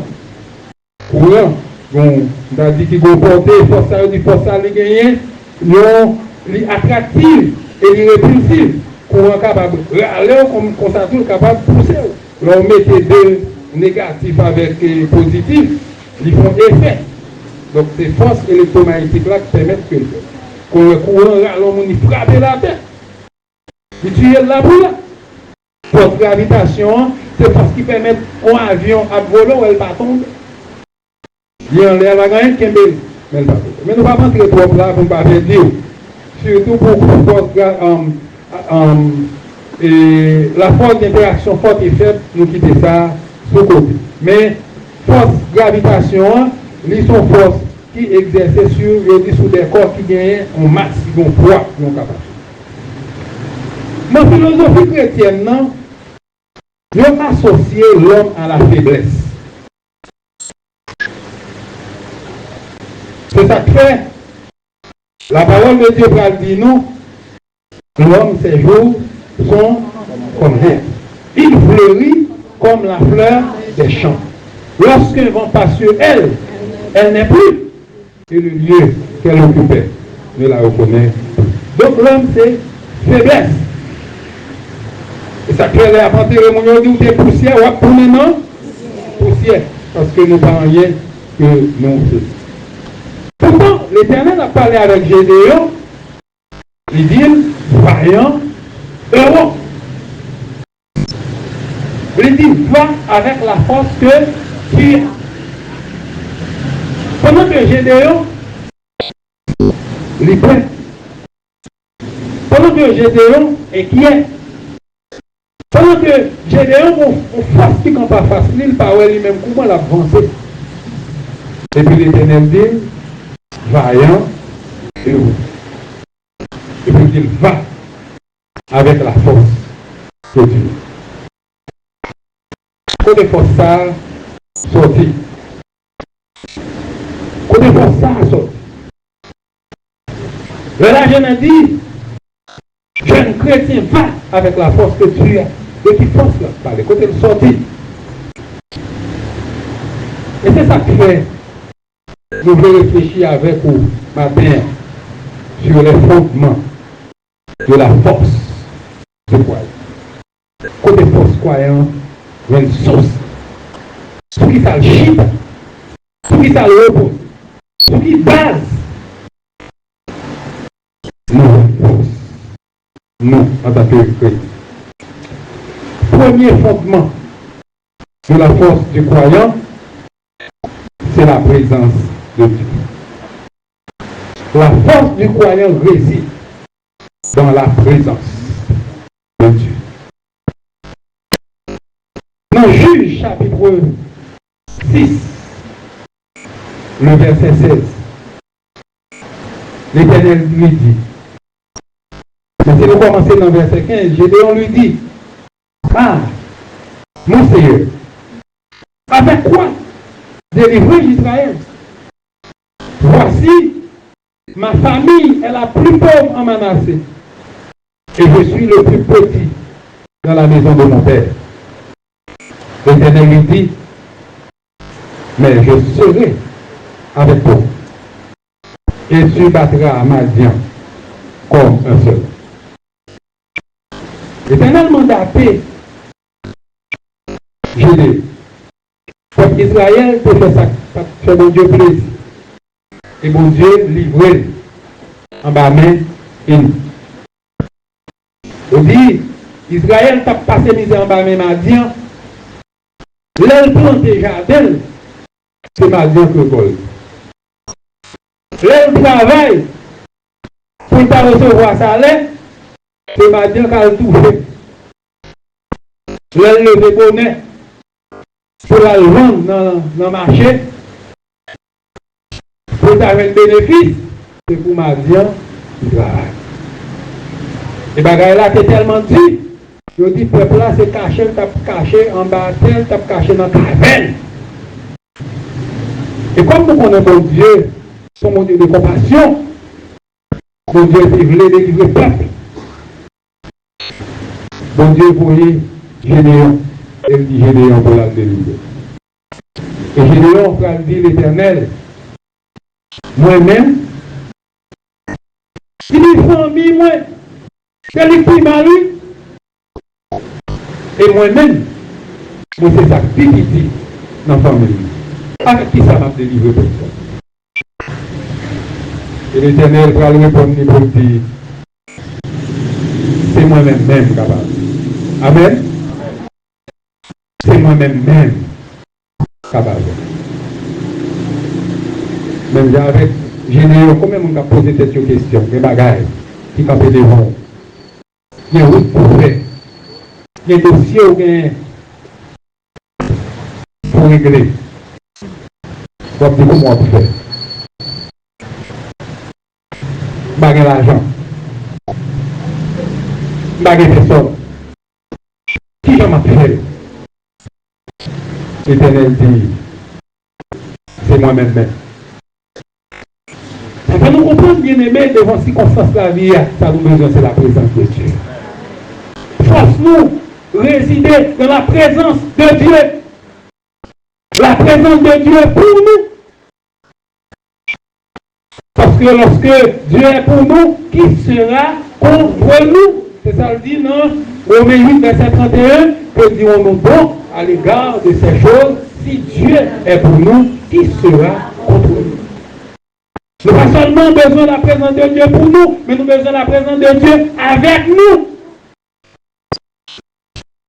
courant, on a dit qu'il faut porter force à gagner, non, attractive et répulsive. courant capable, alors comme ça tout capable de pousser. Là, on mettait deux négatifs avec positifs, ils font effet. Donc, c'est force électromagnétique là qui permettent que quand le courant, l'homme frappe la terre. Il tue la boule. Force gravitation, c'est force qui permet qu'un avion à voler ou elle va tomber. Il y a un l'air à gagner qui est belle. Mais nous ne pouvons pas rentrer trop là pour ne pas faire dire. Surtout pour la force d'interaction forte et faible, nous quitter ça sous côté. Mais force gravitation, ils sont forces qui exercent sur des corps qui gagnent en masse, qui ont poids, qui ont capacité. Dans la philosophie chrétienne, non, nous associé l'homme à la faiblesse. C'est ça que fait. La parole de Dieu va dire nous, l'homme, ses jours sont comme l'herbe. Il fleurit comme la fleur des champs. Lorsqu'un vent passe sur elle, elle n'est plus. Et le lieu qu'elle occupait ne la reconnaît. Donc l'homme, c'est faiblesse. Et ça crée la panthère, on dit des poussières, ou pour maintenant, poussière. Parce que nous n'avons rien que nous faisons. Pourtant, l'Éternel a parlé avec Gédéon, il dit, vaillant, heureux. Il dit, va avec la force que tu as. Pendant que Gédéon, il est prêt. Pendant que Gédéon est quiet. Pendant que Gédéon, on fasse qui qu'on pas face, il parle lui-même comment l'avancer. Et puis l'Éternel dit, vaillant et heureux. Et puis il va avec la force que Dieu. Côté force ça sorti. Côté force ça sorti. Là, je me dis, jeune chrétien, va avec la force que tu as. De qui force là, par le côté de sortie. Et c'est ça qui fait. Nous voulons réfléchir avec vous matin sur les fondements de la force du croyant. Côté force croyant, il y a une source. Ce qui ça le chip, ce qui ça le repose, ce qui base. Nous, en tant que chrétien. Premier fondement de la force du croyant, c'est la présence de Dieu. La force du croyant réside dans la présence de Dieu. Dans Juge chapitre 6, le verset 16, l'Éternel lui dit, mais si nous commençons dans le verset 15, Gédéon lui dit, ah, mon Seigneur, avec quoi délivrer Israël? Voici, ma famille est la plus pauvre en Manassé, et je suis le plus petit dans la maison de mon père. L'Éternel lui dit, mais je serai avec toi, et tu battras Madian comme un seul. L'Éternel mandaté Gédéon. Comme Israël peut faire ça, fait mon Dieu plaisir. Et mon Dieu livré en bas main et nous. On dit, Israël t'a passé misère en bas main Madian. L'aile plante jardin, c'est Madian que colle. L'aile travail, pour ta recevoir salaire, c'est Madian qui a tout fait. L'aile levé bonnet, pour la vendre dans le marché, pour avoir un bénéfice, c'est pour Madian qui travaille. Et bagaille là, c'est tellement dit, je dis, peuple là, c'est caché, tape caché en bas terre, tape caché dans la caverne. Et comme nous connaissons mon Dieu, son mon Dieu de compassion, mon Dieu qui voulait délivrer le peuple. Mon Dieu voyait Gédéon, et il dit Gédéon pour la délivrer. Et Gédéon va dire l'Éternel, moi-même, il dit famille, moi, quel est qui m'a eu, Et moi-même, moi c'est ça qui dit dans la famille. Avec qui ça m'a délivré pour ça? Et l'Éternel va lui répondre pour dire, c'est moi-même capable. Amen. C'est moi-même capable. Même avec Général, combien de monde a posé cette question, des bagages qui campent devant. Il y a une route pour faire. Il y a un dossier pour régler. Pour dire comment on peut faire. Baguer l'argent. Baguer personne. Qui j'en m'a fait? L'Éternel dit, c'est moi-même. Ça fait nous comprendre, bien aimé, devant ces circonstances de la vie, ça nous besoin, c'est la présence de Dieu. Force-nous résider dans la présence de Dieu. La présence de Dieu pour nous. Parce que lorsque Dieu est pour nous, qui sera contre nous? C'est ça le dit, non? Romains 8, verset 31, que dirons-nous donc à l'égard de ces choses? Si Dieu est pour nous, qui sera contre nous? Nous n'avons pas seulement besoin de la présence de Dieu pour nous, mais nous avons besoin de la présence de Dieu avec nous.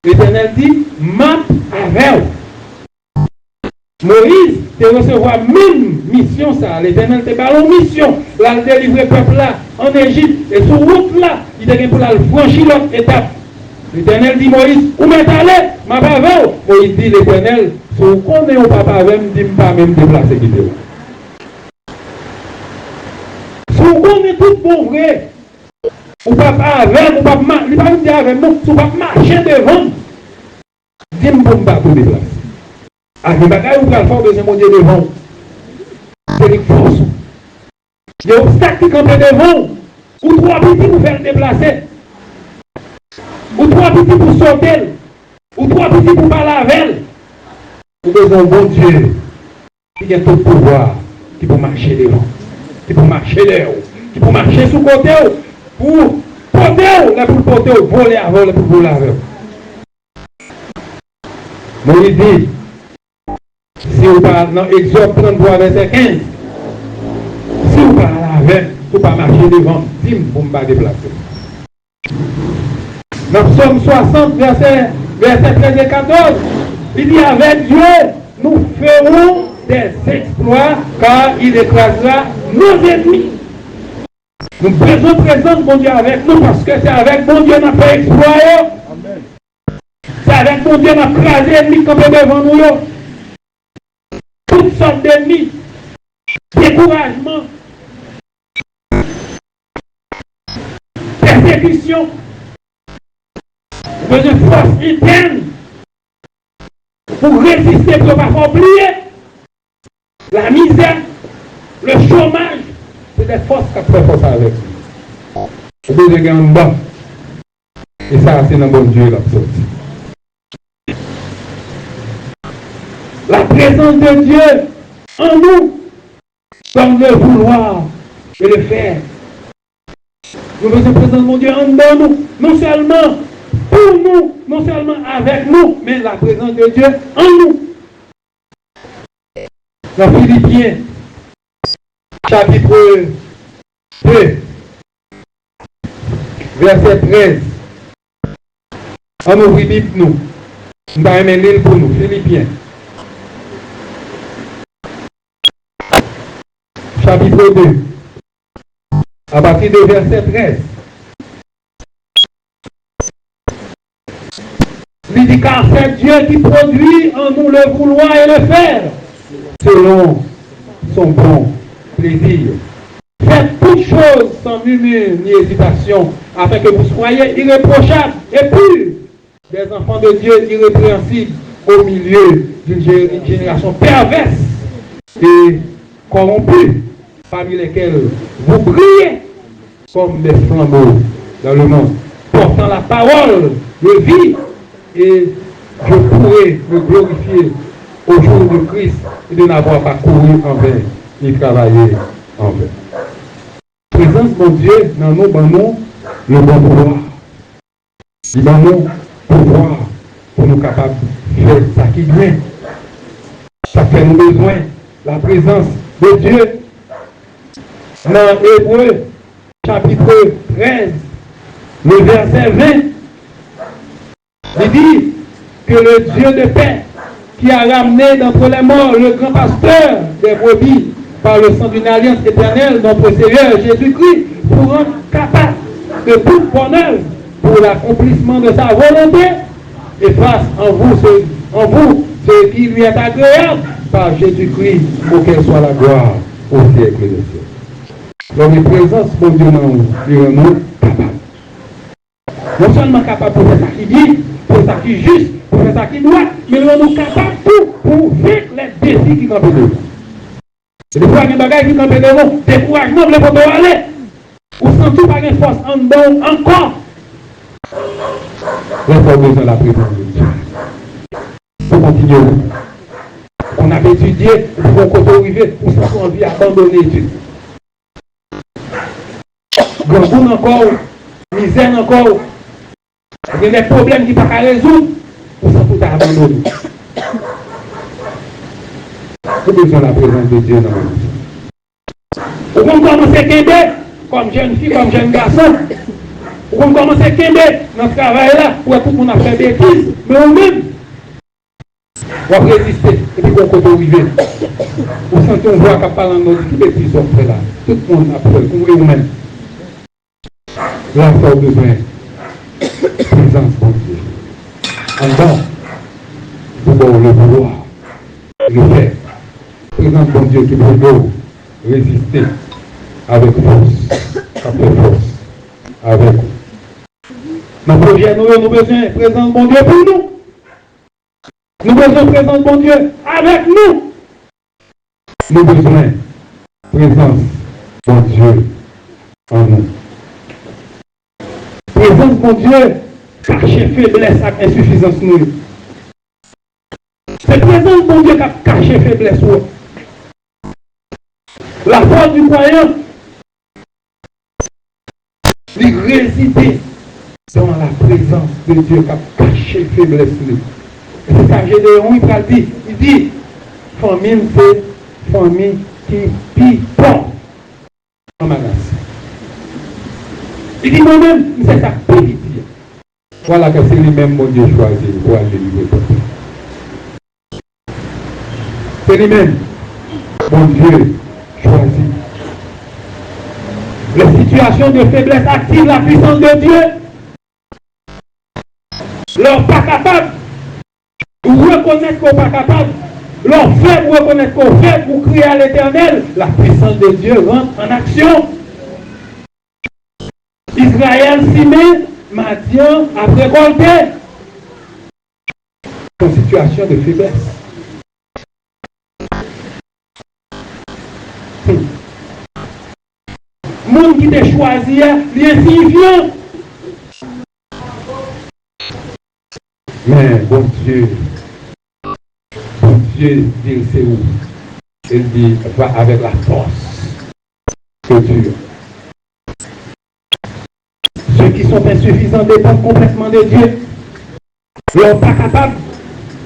L'Éternel dit, m'a avec. Moïse te recevoir même mission ça. L'Éternel te parle en mission. Là, il délivre le peuple là, en Égypte. Et sur route là, il te pour la franchir l'autre étape. L'Éternel dit Moïse, où m'est allé? Ma pas avec. Moïse dit l'Éternel, si vous connaissez ou pas avec, me dit pas même déplacer qui est. Si vous connaissez tout pour vrai, ou pas avec, ou pas marcher, il ne va pas dire avec nous, si vous pas marcher devant, dis-moi pour ne pas tout déplacer. Ah, les bagages où vous allez faire besoin de Dieu devant. C'est les forces. Il y a des obstacles qui campent devant. Ou trois petits pour faire déplacer. Ou trois petits pour sauter. Ou trois petits pour parler avec elle. Vous avez un bon Dieu qui a tout pouvoir, qui peut marcher devant, qui peut marcher derrière, qui peut marcher sous côté, pour porter, pour porter, voler avant, pour voler avant. Moïse dit, si vous parlez dans Exode 33, verset 15, si vous parlez avec, vous ne pas marcher devant, dis-moi pour ne pas déplacer. Dans Psaume 60, verset 13 et 14, il dit avec Dieu, nous ferons des exploits car il écrasera nos ennemis. Nous avons besoin de présence mon Dieu avec nous parce que c'est avec mon Dieu qu'on a fait exploit. C'est avec mon Dieu qu'on a écrasé l'ennemi comme devant nous. Toutes sortes d'ennemis, découragement, persécution, besoin de force interne pour résister, pour ne pas oublier la misère, le chômage, c'est des forces qui ont fait force avec nous. Vous devez gagner en bas. Et ça, c'est dans bon Dieu là. La présence de Dieu en nous, comme le vouloir et le faire. Nous avons la présence de Dieu en nous, non seulement pour nous, non seulement avec nous, mais la présence de Dieu en nous. Dans Philippiens, chapitre 2, verset 13. On ouvre la Bible, nous. Nous allons mener pour nous, Philippiens. Chapitre 2, à partir de verset 13. Il dit car c'est Dieu qui produit en nous le vouloir et le faire, selon son bon plaisir. Faites toutes choses sans murmure ni hésitation, afin que vous soyez irréprochables et purs, des enfants de Dieu irrépréhensibles au milieu d'une génération perverse et corrompue, parmi lesquels vous brillez comme des flambeaux dans le monde, portant la parole de vie, et je pourrai me glorifier au jour de Christ et de n'avoir pas couru en vain, ni travaillé en vain. Présence de Dieu dans nous, le bon pouvoir. Il dans nous pouvoir nous capables de faire ça qui vient. Ça fait nous besoin la présence de Dieu. Dans Hébreux, chapitre 13, le verset 20, il dit que le Dieu de paix qui a ramené d'entre les morts le grand pasteur des brebis par le sang d'une alliance éternelle, notre Seigneur Jésus-Christ, pour rendre capable de toute bonne œuvre pour l'accomplissement de sa volonté, et fasse en vous ce qui lui est agréable par Jésus-Christ, auquel soit la gloire au siècle des siècles. Donc, la présence de Dieu dans nous capable. Non seulement capable pour faire ça qui dit, pour faire ça qui est juste, pour faire ça qui doit, mais nous capables pour vaincre les défis qui campent de nous. Et des fois, il y a des bagages qui campent de nous, découragement, le faut aller. Ou sans tout pas de force en dedans encore. Là, il faut besoin de la présence de Dieu. Pour continuer. On avait étudié, pour qu'on arrive, on s'est envie d'abandonner Dieu. Grand encore, misère encore. Il y a des problèmes qui ne sont pas résoudre, on s'en fout d'abandonner. Vous avez besoin de la présence de Dieu dans votre vie. Vous commencez à quéder, comme jeune fille, comme jeune garçon. Vous commencez à quéder dans ce travail-là, où tout le monde a fait des bêtises, mais vous-même, vous avez résisté, et puis vous avez arrivé. Vous sentez une voix qui parle en nous, qui bêtises on fait là. Tout le monde a fait, vous-même. Là, il faut besoin de présence de Dieu. En dedans, vous avez le vouloir, le faire. Présence de Dieu qui peut résister avec force, après force, avec vous. Dans le projet, nous avons besoin de présence de Dieu pour nous. Nous avons besoin de présence de Dieu avec nous. Nous avons besoin de présence de Dieu en nous. Présence de Dieu cache faiblesse et insuffisance nous. C'est présence de Dieu qui cache faiblesse. La foi du croyant, il réside dans la présence de Dieu qui a caché faiblesse. Et c'est ça que Gédéon il dit, famille c'est famille qui pille pas en magasin. Il dit moi-même, c'est ça qui pille. Voilà que c'est lui-même mon Dieu choisi pour aller lui répondre. C'est lui-même, mon Dieu choisi. Les situations de faiblesse activent la puissance de Dieu. Leur pas capable, reconnaître qu'on n'est pas capable. Leur faible, reconnaître qu'on fait pour crier à l'Éternel. La puissance de Dieu rentre en action. Israël s'y met, Madian a récolté. En situation de faiblesse. Monde qui t'a choisi, il est insignifiant. Mais bon Dieu, dit c'est où? Il dit, va avec la force que Dieu. Ceux qui sont insuffisants dépendent complètement de Dieu. Ils ne sont pas capables.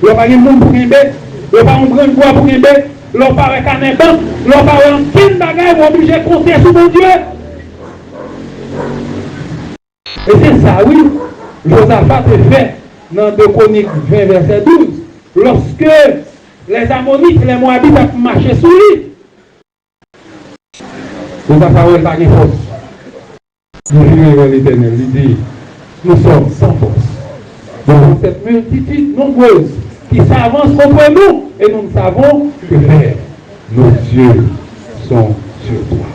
Ils n'ont pas de monde pour gagner. Ils n'ont pas de grand bois pour gagner. Ils n'ont pas de canébant. Ils n'ont pas de aucune bagaille. Ils sont obligés de compter sur mon Dieu. Et c'est ça, oui. Josaphat est fait dans 2 Chroniques 20, verset 12. Lorsque les Ammonites, les Moabites ont marché sous lui, Josaphat n'a pas de force. Il vient vers l'Éternel, il dit, nous sommes sans force. Nous avons cette multitude nombreuse qui s'avance contre nous et nous ne savons que faire. Nos dieux sont sur toi.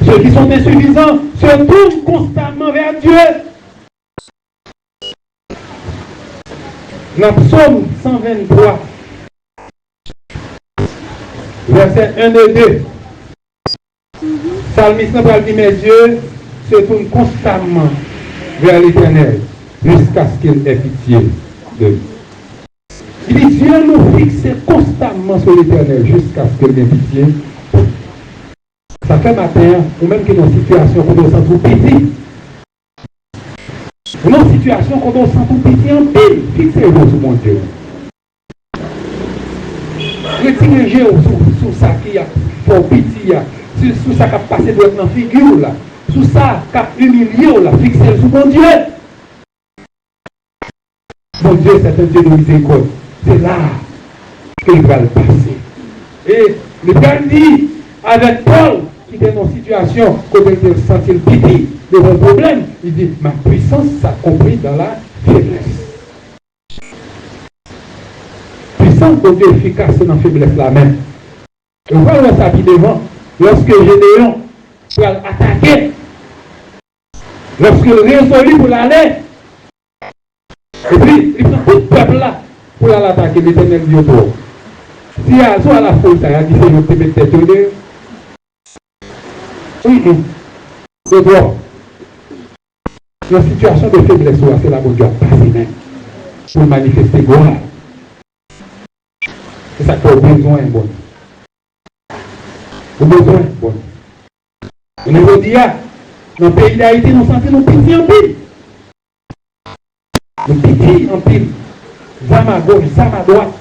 Ceux qui sont insuffisants se tournent constamment vers Dieu. Dans Psaume 123, verset 1 et 2, Psalmiste va dire, mes yeux se tournent constamment vers l'Éternel jusqu'à ce qu'il ait pitié de lui. Il dit, Dieu nous fixe constamment sur l'Éternel jusqu'à ce qu'il ait pitié. Ça fait matin, ou même que dans une situation où nous sommes petit, Une situation quand on sent tout petit en pile, fixez-vous sur mon Dieu. Retirez-vous sur ça qui a fait petit, sur ça qui a passé dans la figure, là, sur ça qui a humilié, là, fixez-le sur mon Dieu. Mon Dieu, c'est un Dieu de miséricorde. C'est là qu'il va le passer. Et le Père dit, avec Paul, qui était dans une situation où il se sentit le pipi devant le problème, il dit, ma puissance s'accomplit dans la faiblesse. Puissance de Dieu efficace dans la faiblesse la même. Et on va voir ça qui devant, lorsque Gédéon pour attaquer, lorsque le résolu pour l'aller, et puis il prend tout le peuple là pour aller attaquer l'Éternel Dieu pour. Si à soit à la foule, ça a dit que je te mets tête de c'est bon. La situation de faiblesse, c'est là où Dieu a passé même. Pour manifester gloire. C'est ça qu'on a besoin, bon. On a besoin, bon. On est dit, dans le pays d'Haïti, nous sentons nos petits en pile. Nos petits en pile. Zam à gauche, zam à droite.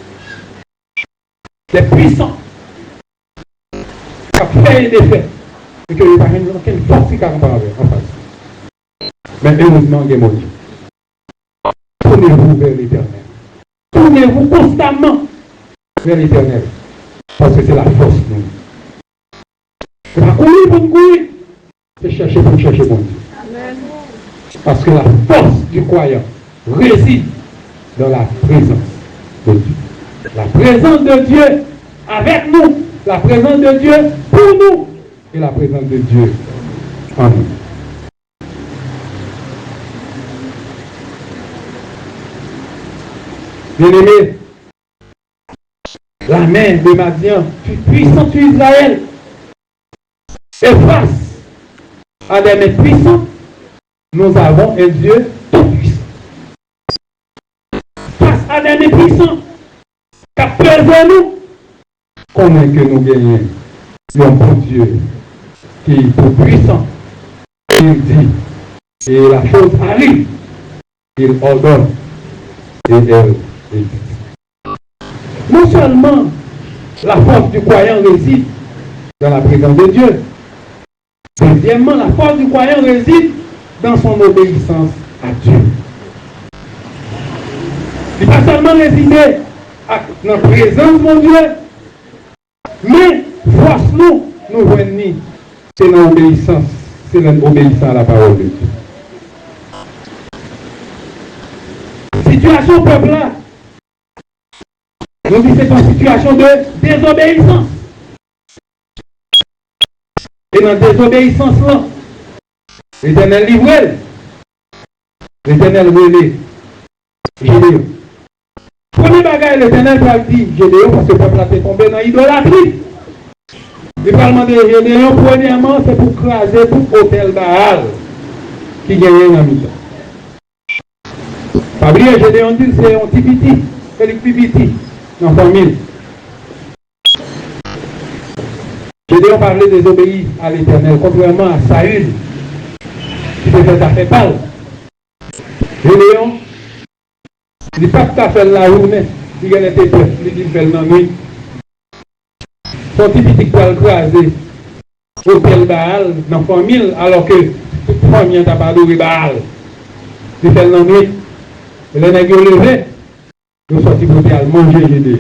Les puissants. Qui ont fait et défait. Et que les parents n'ont aucune force qui en face. Mais heureusement, il y a mon Dieu. Tournez-vous vers l'Éternel. Tournez-vous constamment vers l'Éternel. Parce que c'est la force, nous. C'est pas courir pour nous courir. C'est chercher pour chercher mon Dieu. Amen. Parce que la force du croyant réside dans la présence de Dieu. La présence de Dieu avec nous. La présence de Dieu pour nous. Et la présence de Dieu en nous. Bien-aimé, la main de Madian fut puissante sur Israël. Et face à des mains puissantes, nous avons un Dieu tout puissant. Face à des mains puissantes, qui a pesé nous, comment que nous gagnons un bon Dieu qui est tout puissant. Il dit, et la chose arrive, il ordonne, et elle existe. Non seulement la force du croyant réside dans la présence de Dieu, deuxièmement, la force du croyant réside dans son obéissance à Dieu. Il ne pas seulement résider dans la présence de Dieu, mais force nous venir, c'est l'obéissance, c'est l'obéissance à la parole de Dieu. Situation peuple là, nous disons c'est une situation de désobéissance. Et dans la désobéissance là, l'Éternel livre, l'Éternel relève Gédéon. Premier bagage, l'Éternel va dire Gédéon parce que le peuple a fait tomber dans l'idolâtrie. Le parlement de Gédéon, premièrement, c'est pour craser tout hôtel Baal qui gagne dans le temps. Pas oublier, Gédéon dit c'est un petit petit, c'est le plus petit dans la famille. Gédéon parlait de désobéir à l'Éternel, contrairement à Saül, qui s'est fait affaire pâle. Gédéon, il n'est pas tout à fait la journée, il a été prêt, il dit fait dans la nuit. Son petit petit pour le craser hôtel Baal dans la famille, alors que toute famille n'a pas adoré Baal. Il fait dans la nuit. Et les nègres levés, ils sont sortis pour aller manger Gédéon.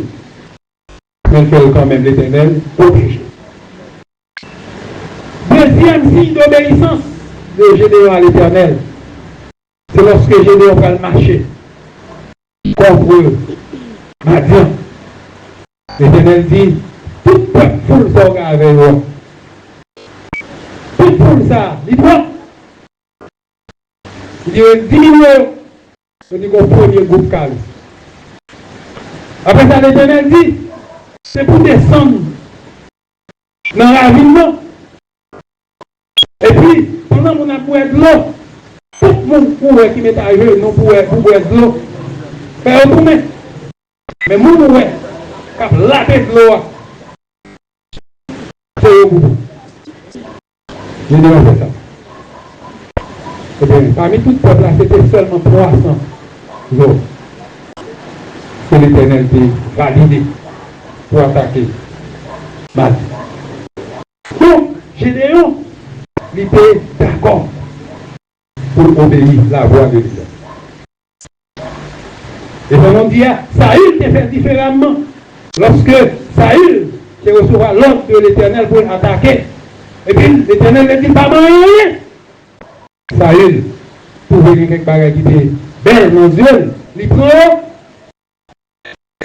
Mais il fait quand même l'Éternel obligé. Deuxième signe d'obéissance de Gédéon à l'Éternel, c'est lorsque Gédéon va le marcher contre Madian. L'Éternel dit, tout peuple foule ça avec moi. Tout foule ça, il prend. Il dit, dis-moi. Je dis qu'on premier groupe calme. Après ça, l'Éternel dit, c'est pour descendre dans la ville, non? Et puis, pendant qu'on a pour de l'eau, tout le monde pourrait qui met à jeu, non pour de l'eau. Mais on pourrait. Mais mon pourrait, car la tête de l'eau, c'est au bout. Je dis, on fait ça. Eh bien, parmi tout le peuple là, c'était seulement 300 hommes que l'Éternel a validé pour attaquer Mali. Donc, Gédéon, il était d'accord pour obéir la voix de Dieu. Et on dit, Saül t'a fait différemment. Lorsque Saül qui recevra l'ordre de l'Éternel pour attaquer, et puis l'Éternel ne dit pas rien. Saül, pour venir quelque chose qui était belle dans Dieu, il prend.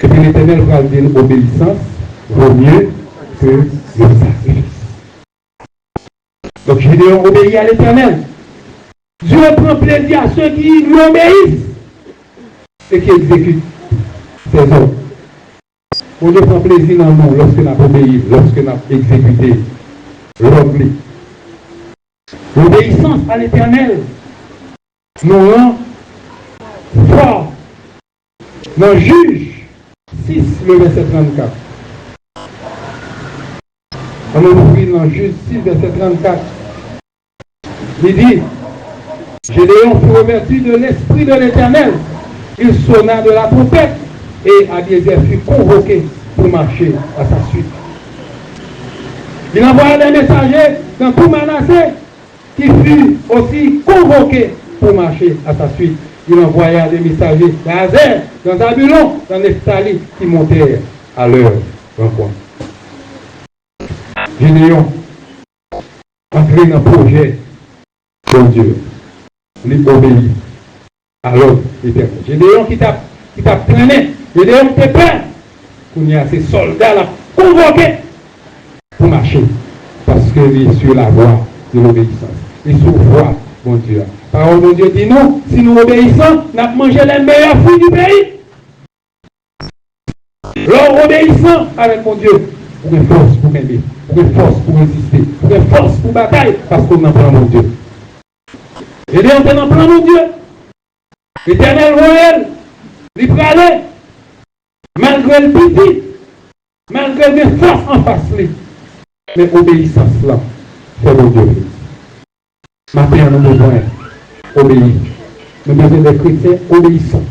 Et puis l'Éternel va dire l'obéissance vaut mieux que le sacrifice. Donc Gédéon obéit à l'Éternel. Dieu prend plaisir à ceux qui lui obéissent et qui exécutent ses ordres. On Dieu prend plaisir dans nous lorsque nous avons obéi, lorsque nous avons exécuté l'ordre. L'obéissance à l'Éternel nous rend forts. Dans Juge 6, le verset 34. On ouvre dans Juge 6, verset 34. Il dit, Gédéon fut revêtu de l'esprit de l'Éternel. Il sonna de la trompette et Abiezer fut convoqué pour marcher à sa suite. Il envoya des messagers dans tout Manassé qui fut aussi convoqué pour marcher à sa suite. Il envoya des messagers d'Azer, dans Zabulon, dans Nephtali qui montèrent à leur rencontre. Gédéon entré dans le projet de Dieu. Il obéit à l'ordre éternel. Gédéon qui t'a traîné, Gédéon qui était prêt. Il y a ces soldats là convoqués pour marcher. Parce qu'il est sur la voie de l'obéissance. Il est sur la voie, mon Dieu. Parole de Dieu dit nous, si nous obéissons, nous avons mangé les meilleurs fruits du pays. L'homme obéissant avec mon Dieu, pour une force pour aimer, pour une force pour résister, pour une force pour bataille, parce qu'on en prend mon Dieu. Et là, on en prend mon Dieu. L'Éternel royal, il pralait, malgré le petit, malgré les forces en face, mais obéissance là, c'est mon Dieu. Maintenant, nous avons besoin d'obéir. Nous avons besoin des chrétiens obéissants.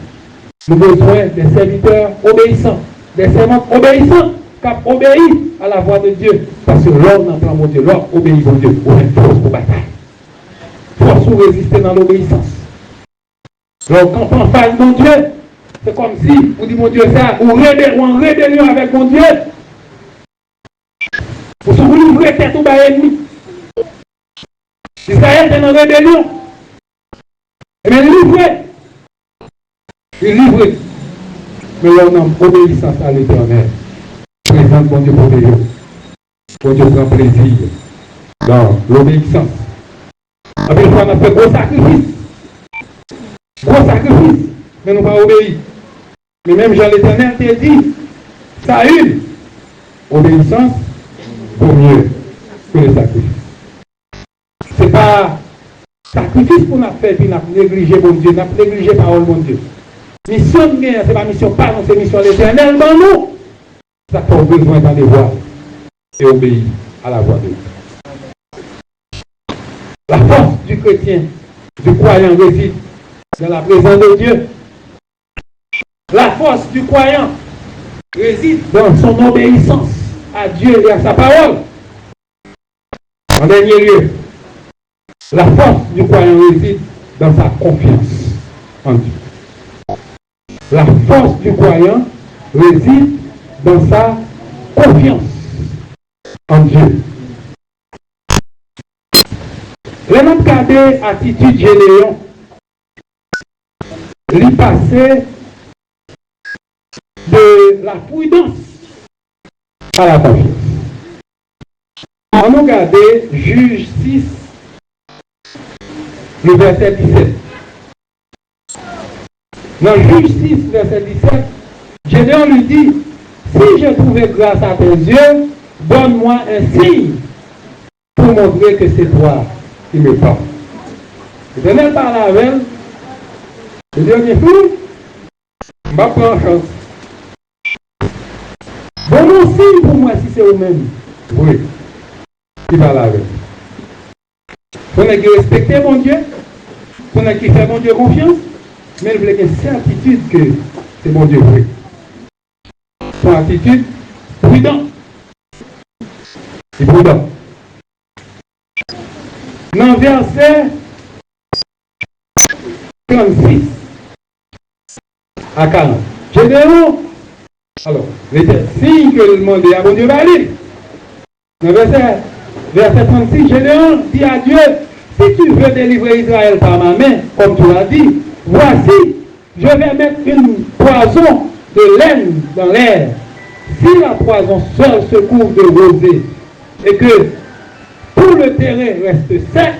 Nous avons besoin des serviteurs obéissants, des servantes obéissants, qui obéissent à la voix de Dieu. Parce que l'homme n'entend mon Dieu, l'homme obéit mon Dieu. On a une force pour bataille. Force pour résister dans l'obéissance. Donc quand on parle mon Dieu, c'est comme si, vous dites mon Dieu ça, ou en rébellion avec mon Dieu. Vous vous livrez tête au bas ennemi. Israël est en rébellion. Et bien livré. Il livré. Mais là on a obéissance à l'Éternel. Présente mon Dieu pour Dieu. Mon Dieu prend plaisir dans l'obéissance. Après une fois on a fait gros sacrifice. Gros sacrifice. Mais nous pas obéi. Mais même Jean l'Éternel t'a dit, Saül, obéissance vaut mieux que le sacrifice. Ce n'est pas sacrifice pour nous faire, puis nous négliger mon Dieu, nous négliger parole mon Dieu. Mission de guerre, ce n'est pas mission par nous, c'est mission l'Éternel dans nous. Ça fait besoin d'aller voir et obéir à la voix de Dieu. La force du chrétien, du croyant réside dans la présence de Dieu. La force du croyant réside dans son obéissance à Dieu et à sa parole. En dernier lieu, la force du croyant réside dans sa confiance en Dieu. La force du croyant réside dans sa confiance en Dieu. Les mêmes cadets attitude Gédéon, lui passer de la prudence à la confiance. On a regardé Juge 6, le verset 17. Dans Juge 6, verset 17, Gédéon lui dit, si j'ai trouvé grâce à tes yeux, donne-moi un signe pour montrer que c'est toi qui me parle. L'Éternel parle avec elle. Je dis, ok, fou, je vais prendre chance. Bon, mon signe pour moi si c'est vous-même. Oui. Qui va la avec. Vous avez respecté mon Dieu. Qu'on a qui fait bon Dieu confiance, mais il voulait une certitude que c'est bon Dieu vrai. Son attitude prudente. Et prudent. Dans le verset 36 à 40. Gédéon, alors, les signes que le demandait à bon Dieu va aller. Dans le verset 36, Gédéon dit à Dieu, si tu veux délivrer Israël par ma main, comme tu l'as dit, voici, je vais mettre une poison de laine dans l'air. Si la poison seule se couvre de rosée et que tout le terrain reste sec,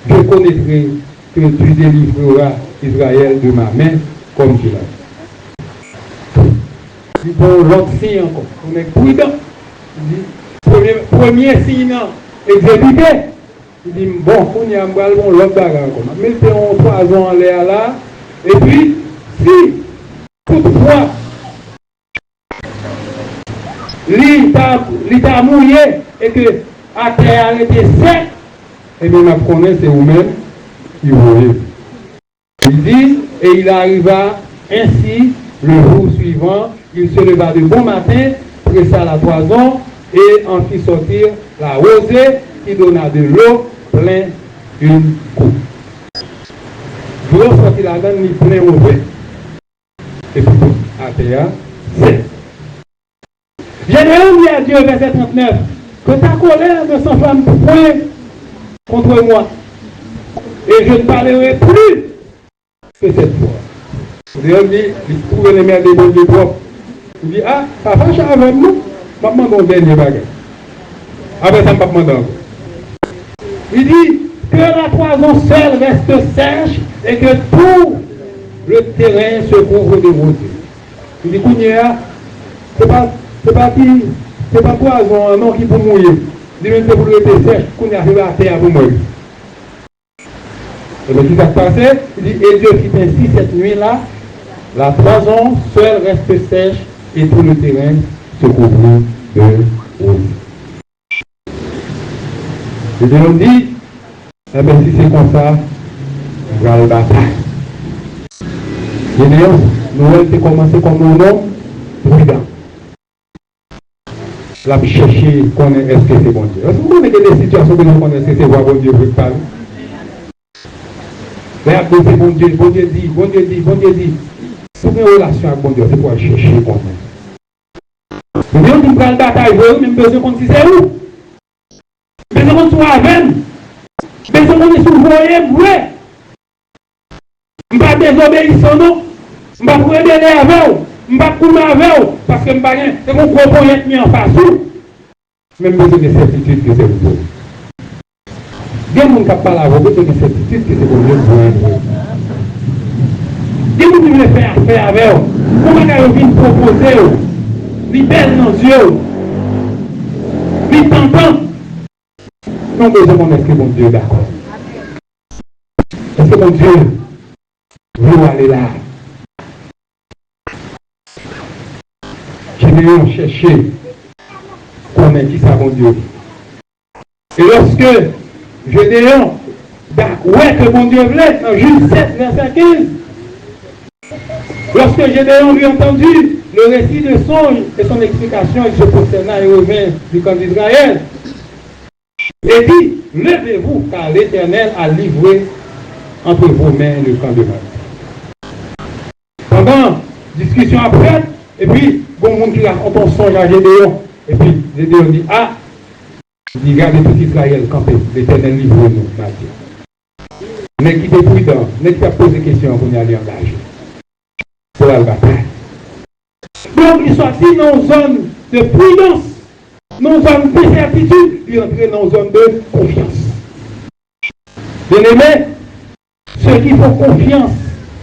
je connaîtrai que tu délivreras Israël de ma main, comme tu l'as dit. Il faut l'autre signe encore. On est prudent. Premier signe exécuté. Il dit, bon, on y a l'autre bagarre. Mettez un poison en l'air là. Et puis, si toutefois, l'état mouillé et que la terre était sec, et bien, on connaît, c'est vous-même, il voulait. Il dit, et il arriva ainsi le jour suivant, il se leva de bon matin, pressa la poison et en fit sortir la rosée qui donna de l'eau plein une coupe. L'eau sortit la donne, il plein mauvais. Et puis, à terre, c'est. Gédéon dit à Dieu, verset 39, que ta colère ne s'enflamme point contre moi, et je ne parlerai plus que cette fois. Gédéon dit, il trouve les mains des bons Dieu propres. Il dit, ah, ça fâche avec nous, je vais demander un dernier bagage. Après ça, je vais demander encore. Il dit que la poison seule reste sèche et que tout le terrain se couvre de rosée. Il dit, Kounia, c'est pas poison, non, qui peut mouiller. Il dit, même que pour le rester sèche, Kounia arrive à terre pour mourir. Et donc, il va se passer, il dit, et Dieu fit ainsi cette nuit-là, la poison seule reste sèche et tout le terrain se couvre de rosée. Et Dieu dit, eh bien, si c'est comme ça, on va le bataille. Gédéon, Noël s'est commencé comme un homme prudent. La chercher, connaître est-ce que c'est bon Dieu. Est-ce que vous connaissez des situations que nous connaissons, est-ce que c'est voir bon Dieu pour parler? Mais après, c'est bon Dieu, bon Dieu dit, bon Dieu dit, bon Dieu dit. Pour une relation avec bon Dieu, c'est pour aller chercher connaître. Mais on dit que la bataille, vous avez même besoin qu'on dise c'est où? Besoin qu'on soit avec. Besoin qu'on est souvent vrai. Je ne vais pas désobéir non. Je ne vais pas vous aider avec vous. Je ne vais pas couler avec vous. Parce que je ne vais pas c'est mon gros projet mis en face. Même besoin de certitude que c'est vous. Il y a des gens qui parlent à vous, besoin de certitude que c'est vous. Il y a des gens qui veulent faire affaire avec vous. Comment vous venez proposer vous? Les belles dans les yeux. Les tentants. Non, besoin de est-ce que mon Dieu est d'accord? Est-ce que mon Dieu veut aller là? Gédéon chercher connaître qui ça mon Dieu. Et lorsque Gédéon, ouais que mon Dieu voulait, dans Juge 7, verset 15, lorsque Gédéon lui entendu le récit de songe et son explication, il se prosterna et revint du camp d'Israël. Et dit, levez-vous, car l'Éternel a livré entre vos mains le camp de Madian. Pendant discussion après, et puis, bon monde qui raconte un songe à Gédéon, et puis Gédéon dit, ah, il dit, regardez tout Israël campé, l'Éternel livre nous, Madian. Mais qui est prudent, mais qui a posé des questions pour nous aller engager. Pour la bataille. Donc, il soit dit dans une zone de prudence, dans une zone de certitude, il entre dans une zone de confiance. Bien aimé, ceux qui font confiance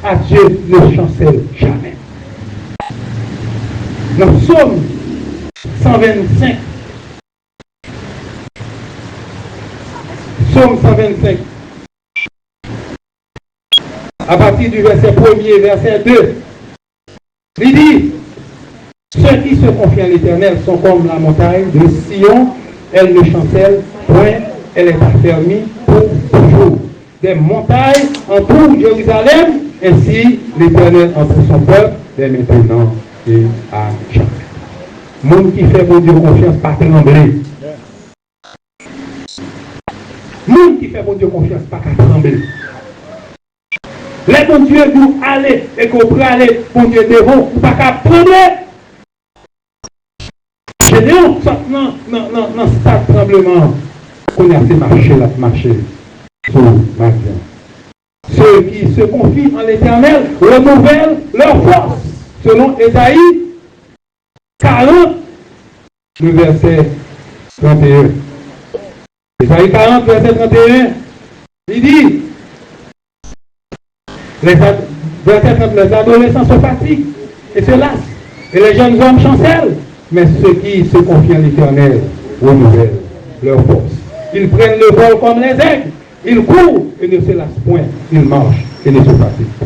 à Dieu ne chancellent jamais. Dans Psaume 125, Psaume 125, à partir du verset 1er, verset 2, il dit, ceux qui se confient à l'Éternel sont comme la montagne de Sion, elle ne chancelle point, elle est affermie pour toujours. des montagnes entourent Jérusalem, ainsi l'Éternel entoure son peuple, dès maintenant et à jamais. Monde qui fait mon Dieu confiance, pas trembler. Monde qui fait mon Dieu confiance, pas trembler. Les bon Dieu nous aller et qu'on peut aller, bon Dieu devant, ou pas qu'à trembler. Gédéon, dans ce stade de tremblement, qu'on a assez marcher sur Madian. Ceux qui se confient en l'Éternel renouvellent leur force. Selon Ésaïe 40, le verset 31. Ésaïe 40, verset 31, il dit, verset 30, les adolescents se fatiguent et se lassent, et les jeunes hommes chancellent, mais ceux qui se confient en l'Éternel renouvellent leur force. Ils prennent le vol comme les aigles, ils courent et ne se lassent point, ils marchent et ne se fatiguent pas.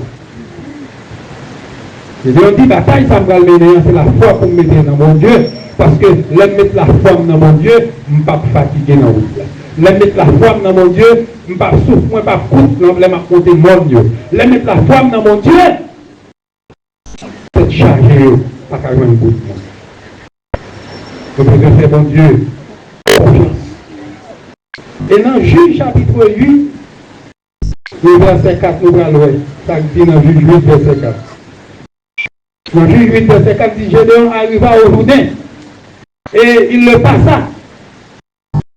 Et on dit bataille, ça me va le mener, c'est la foi qu'on me met dans mon Dieu, parce que l'aime mettre la foi dans mon Dieu, je ne suis pas fatigué dans mon Dieu. L'aime mettre la foi dans mon Dieu, je ne suis pas souffre, je ne suis pas coûte, je ne suis pas compter mon Dieu. L'aime mettre la foi dans mon Dieu, c'est chargé, pas qu'à un bout de moi. Donc je fais mon Dieu confiance. Et dans Juge chapitre 8, le verset 4, nous allons ça dit dans Juge 8, verset 4. Dans Juge 8, verset 4, dit Gédéon arriva au Jourdain et il le passa.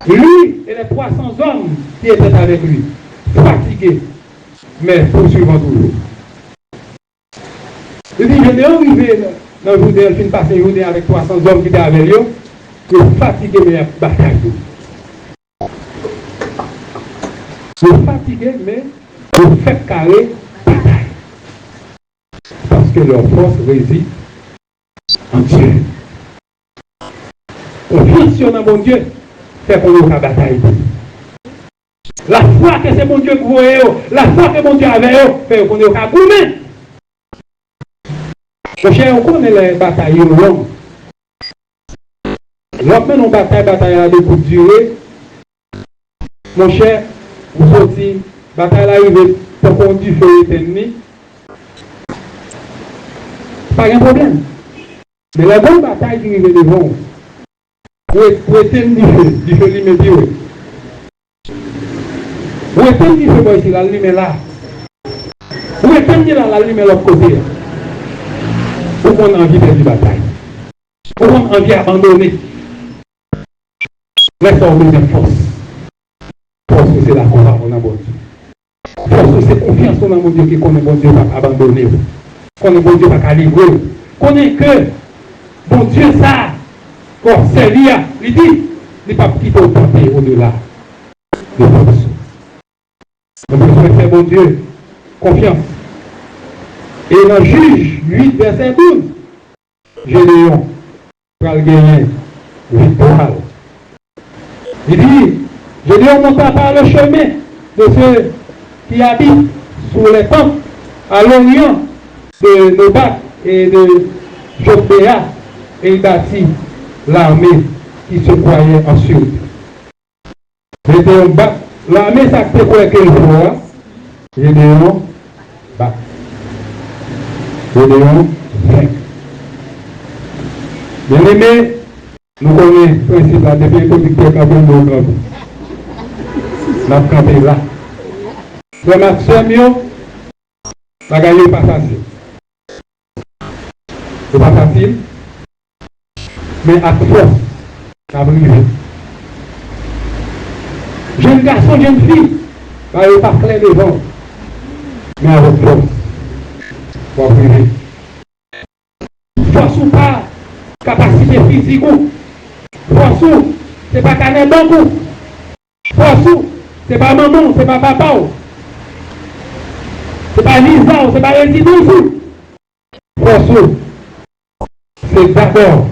Lui et les 300 hommes qui étaient avec lui, fatigués, mais poursuivant toujours. Il dit Gédéon arrivé dans le Jourdain, il finit passer le Jourdain avec 300 hommes qui étaient avec lui, qui sont fatigués, mais il bataille. Ils sont fatigués, mais ils fait carré bataille. Parce que leur force réside en Dieu. Confiance dans mon Dieu fait qu'on ait la bataille. La foi que c'est mon Dieu que vous voyez, la foi que mon Dieu avait, fait qu'on ait la gourmet. Mon cher, on connaît les batailles longues. Lorsque nous bataille à des coups de durée, mon cher, vous sortez, bataille arrivée pour qu'on dise feu ennemi. Pas un problème. Mais la bonne bataille qui arrive devant, vous éteindre du feu l'immédiat. Vous éteindre du feu ici, la lumière là. Vous éteindre la lumière de l'autre côté. Vous avez envie de faire la bataille. Vous avez envie d'abandonner. Laissez-moi besoin force. Force, c'est la combat qu'on a bon Dieu. Force, c'est confiance qu'on a bon Dieu qui connaît bon Dieu pas abandonner. Qu'on est bon Dieu pas livrer. Qu'on est que bon Dieu ça. Quand c'est lui, il dit, il n'est pas quitter au tenter au-delà de force. Donc, je souhaite faire bon Dieu confiance. Et dans Juge 8, verset 12, Gédéon va gagner victoire. Il dit, Gédéon monta par le chemin de ceux qui habitent sous les tentes à l'orient de Nobat et de Jopéa, et il bâtit l'armée qui se croyait en sûreté. Gédéon bat. L'armée s'accepte pour qu'elle voit. Gédéon bat. Gédéon vainc. Bien aimé, nous connaissons le principe là, depuis le conducteur qui a fait nos grands. Nous avons campé là. Le maximum, la gagne n'est pas facile. Ce n'est pas facile, mais à force, ça va arriver. Jeune garçon, jeune fille, ça n'est pas clair devant, mais avec force, pour arriver. Force ou pas, capacité physique ou, force ou, c'est pas canet banque, force ou, c'est pas maman, c'est pas papa ou, c'est pas Lisa ou, c'est pas résidence ou, force ou, c'est d'abord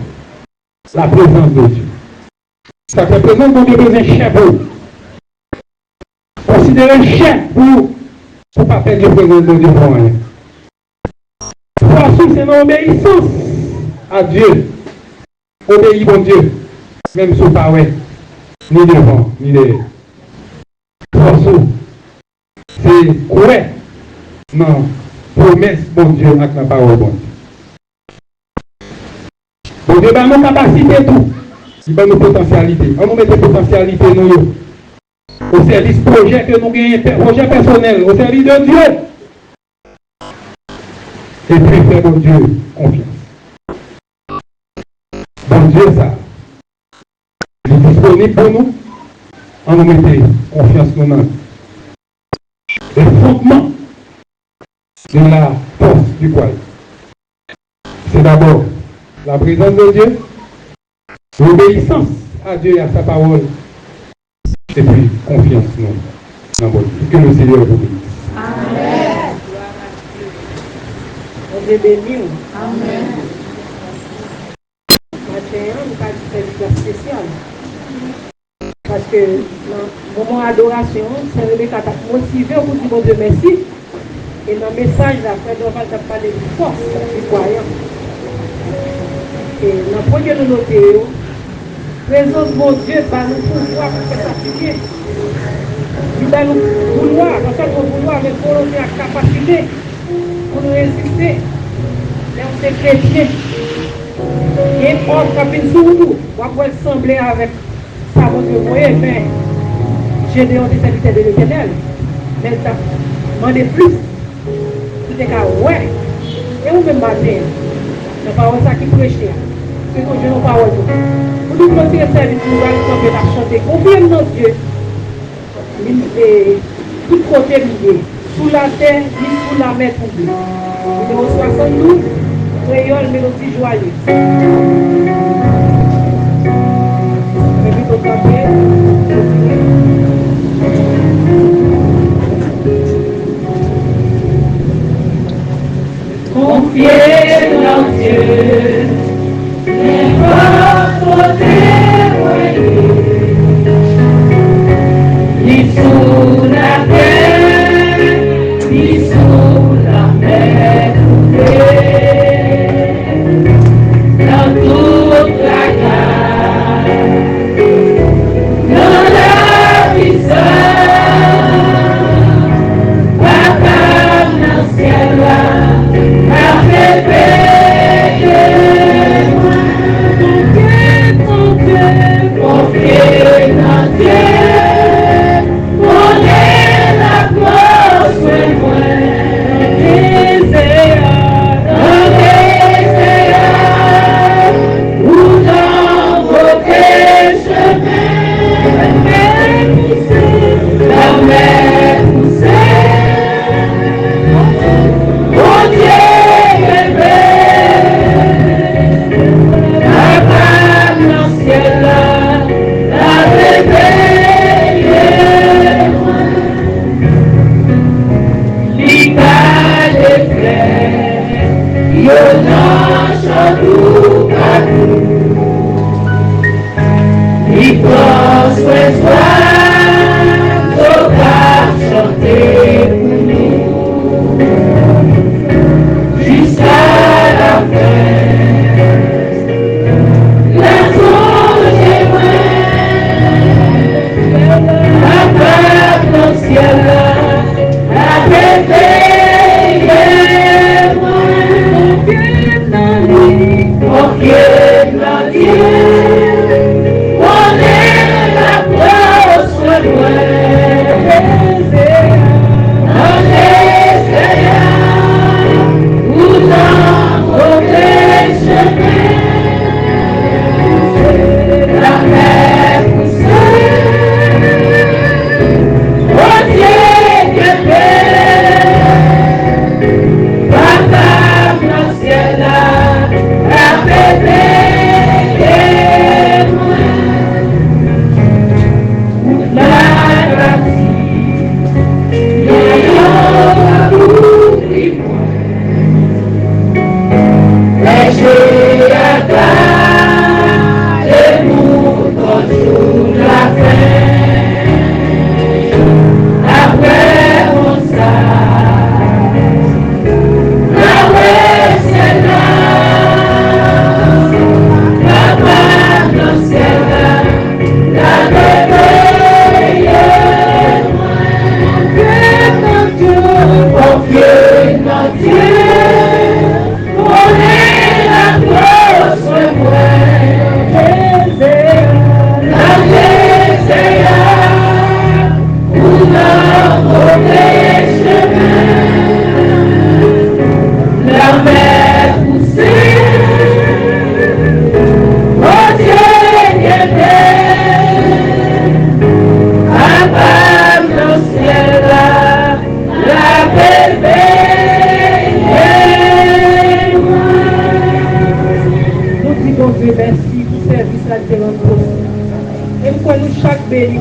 la présence de Dieu. Ça fait présence de Dieu besoin de chef. Considérez chef pour ne pas faire de présence de Dieu pour rien. Force, c'est l'obéissance à Dieu. Obéis bon Dieu. Même si vous pas ni devant, ni derrière. Force, c'est quoi? Non, promesse, bon Dieu, avec la parole, bon Dieu. Bon Dieu, bah, nos capacités, tout. Il va nos potentialités. On nous met des potentialités, nous, au service projet que nous gagnons, projet personnel, au service de Dieu. Et puis, faire, bon Dieu, confiance. Bon Dieu, ça, il est disponible pour nous. On nous met confiance, nous, le fondement de la force du poil. C'est d'abord la présence de Dieu, l'obéissance à Dieu et à sa parole, et puis confiance nous dans votre vie. Que le Seigneur vous bénisse. Amen. On est béni. Amen. Maintenant, nous allons faire une classe spéciale. Parce que dans le moment d'adoration, c'est Rebecca qui a motivé pour dire bon Dieu merci. Et dans le message, après, on va parler de force du croyant. Et dans le premier nous notons, présence de mon Dieu, par nous pouvoir pour faire s'appliquer. Il va nous vouloir, dans cette vouloir, avec volonté et capacité, pour nous résister. Et on est chrétien. Et on frappe sur nous, on va sembler avec ça, mon Dieu, mais Gédéon était serviteur de l'Éternel. Mais ça demandait plus. C'était qu'à ouais. Et on même matin, la parole ça qui prêchait. C'est que Dieu n'a pas parole. Pour nous montrer service, nous allons tomber à chanter. Confiez dans Dieu. Tout côté lié. Sous la terre, ni sous la mer troublée. Numéro 72, créole, mélodie joyeuse. Confiez dans Dieu, n'importe témoigner, ni sous la terre, ni sous la mer troublée, dans toute la grâce, dans la vie seule, papa dans le ciel là. Porque nadie pone la cruz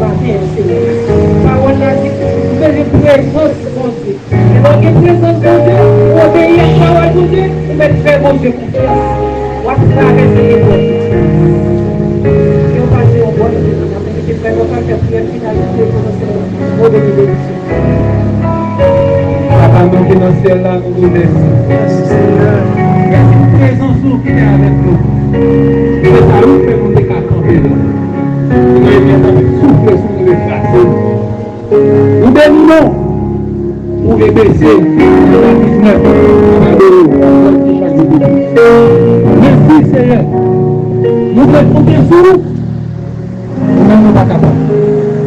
matin, Seigneur. Parole a dit, vous faites présence de Dieu. Et donc, une présence de Dieu, vous obéissez à la parole de Dieu, vous faites faire mon Dieu confiance. Vous avez traversé les portes. Et on passe au bois de Dieu. On est vraiment pas faire prière finale pour commencer au bénédiction. Papa, nous qui dans le ciel là, nous vous remercions. Merci Seigneur. Merci pour la présence qui est avec nous. C'est ça où fait qu'on est qu'à camper là. Nous avons avec souffle sur nous effacer. Nous bénissons pour les baisser de la 19. Merci Seigneur. Nous devons compter sur vous. Nous ne sommes pas capables.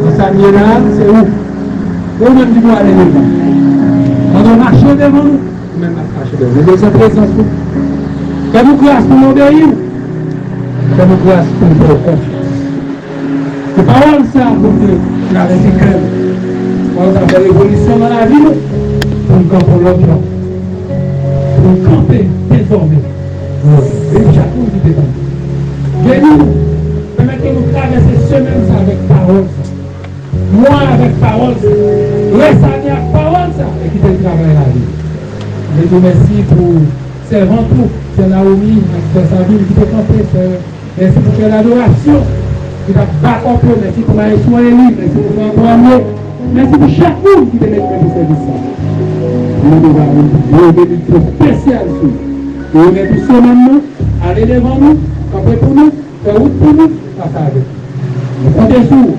Dans sa vie là, c'est où? Nous-mêmes qui nous allons devant. Quand on marche devant nous, nous-mêmes on marche devant nous. Nous sommes présents pour nous. Quand nous grâce pour nous obéir, quand nous grâce pour nous faire confiance. Les paroles ça pour Dieu, la récréation. On a fait l'évolution dans la vie pour nous camper l'autre. Pour nous camper désormais. Et chaque chose qui dépend. Bénis-nous. Permettez nous traverser ce semaine avec parole. Moi avec parole. Reste avec parole ça. Et qui te travaille la vie. Je vous remercie pour servant tout. C'est Naomi, dans sa vie, qui peut camper. Merci pour l'adoration. Qui t'a battu un peu. Merci pour la soigner. Merci pour l'envoyer. Merci pour chaque monde qui te met dans ce service. Nous devons avoir une bénédiction spéciale sur nous. Et on est tous ces maintenant, aller devant nous, camper pour nous, faire route pour nous, passer avec nous. Nous comptons sur vous.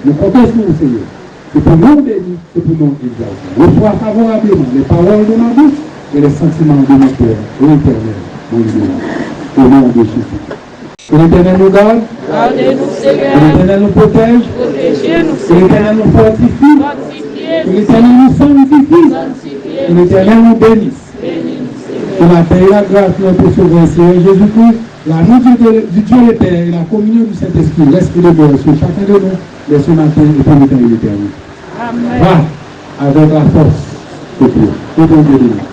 Nous comptons sur vous, Seigneur. C'est pour nous bénir, c'est pour nous exalter. Reçois favorablement les paroles de ma bouche et les sentiments de mon cœur, l'Éternel, mon Dieu. Au nom de Jésus. Que l'Éternel nous garde. Gardez-nous, Seigneur. Que l'Éternel nous protège. Protégez-nous, Que l'Éternel nous fortifie. Fortifiez. Que l'Éternel nous sanctifie. Sanctifiez. Que l'Éternel nous bénisse. Bénis-nous, Seigneur. Que la paix et la grâce de notre Sauveur Seigneur Jésus-Christ, l'amour du Dieu le Père et la communion du Saint-Esprit, l'Esprit de Dieu sur chacun de nous, dès ce matin et pour l'éternité. Amen. Va avec la force de Dieu. Que Dieu bénisse.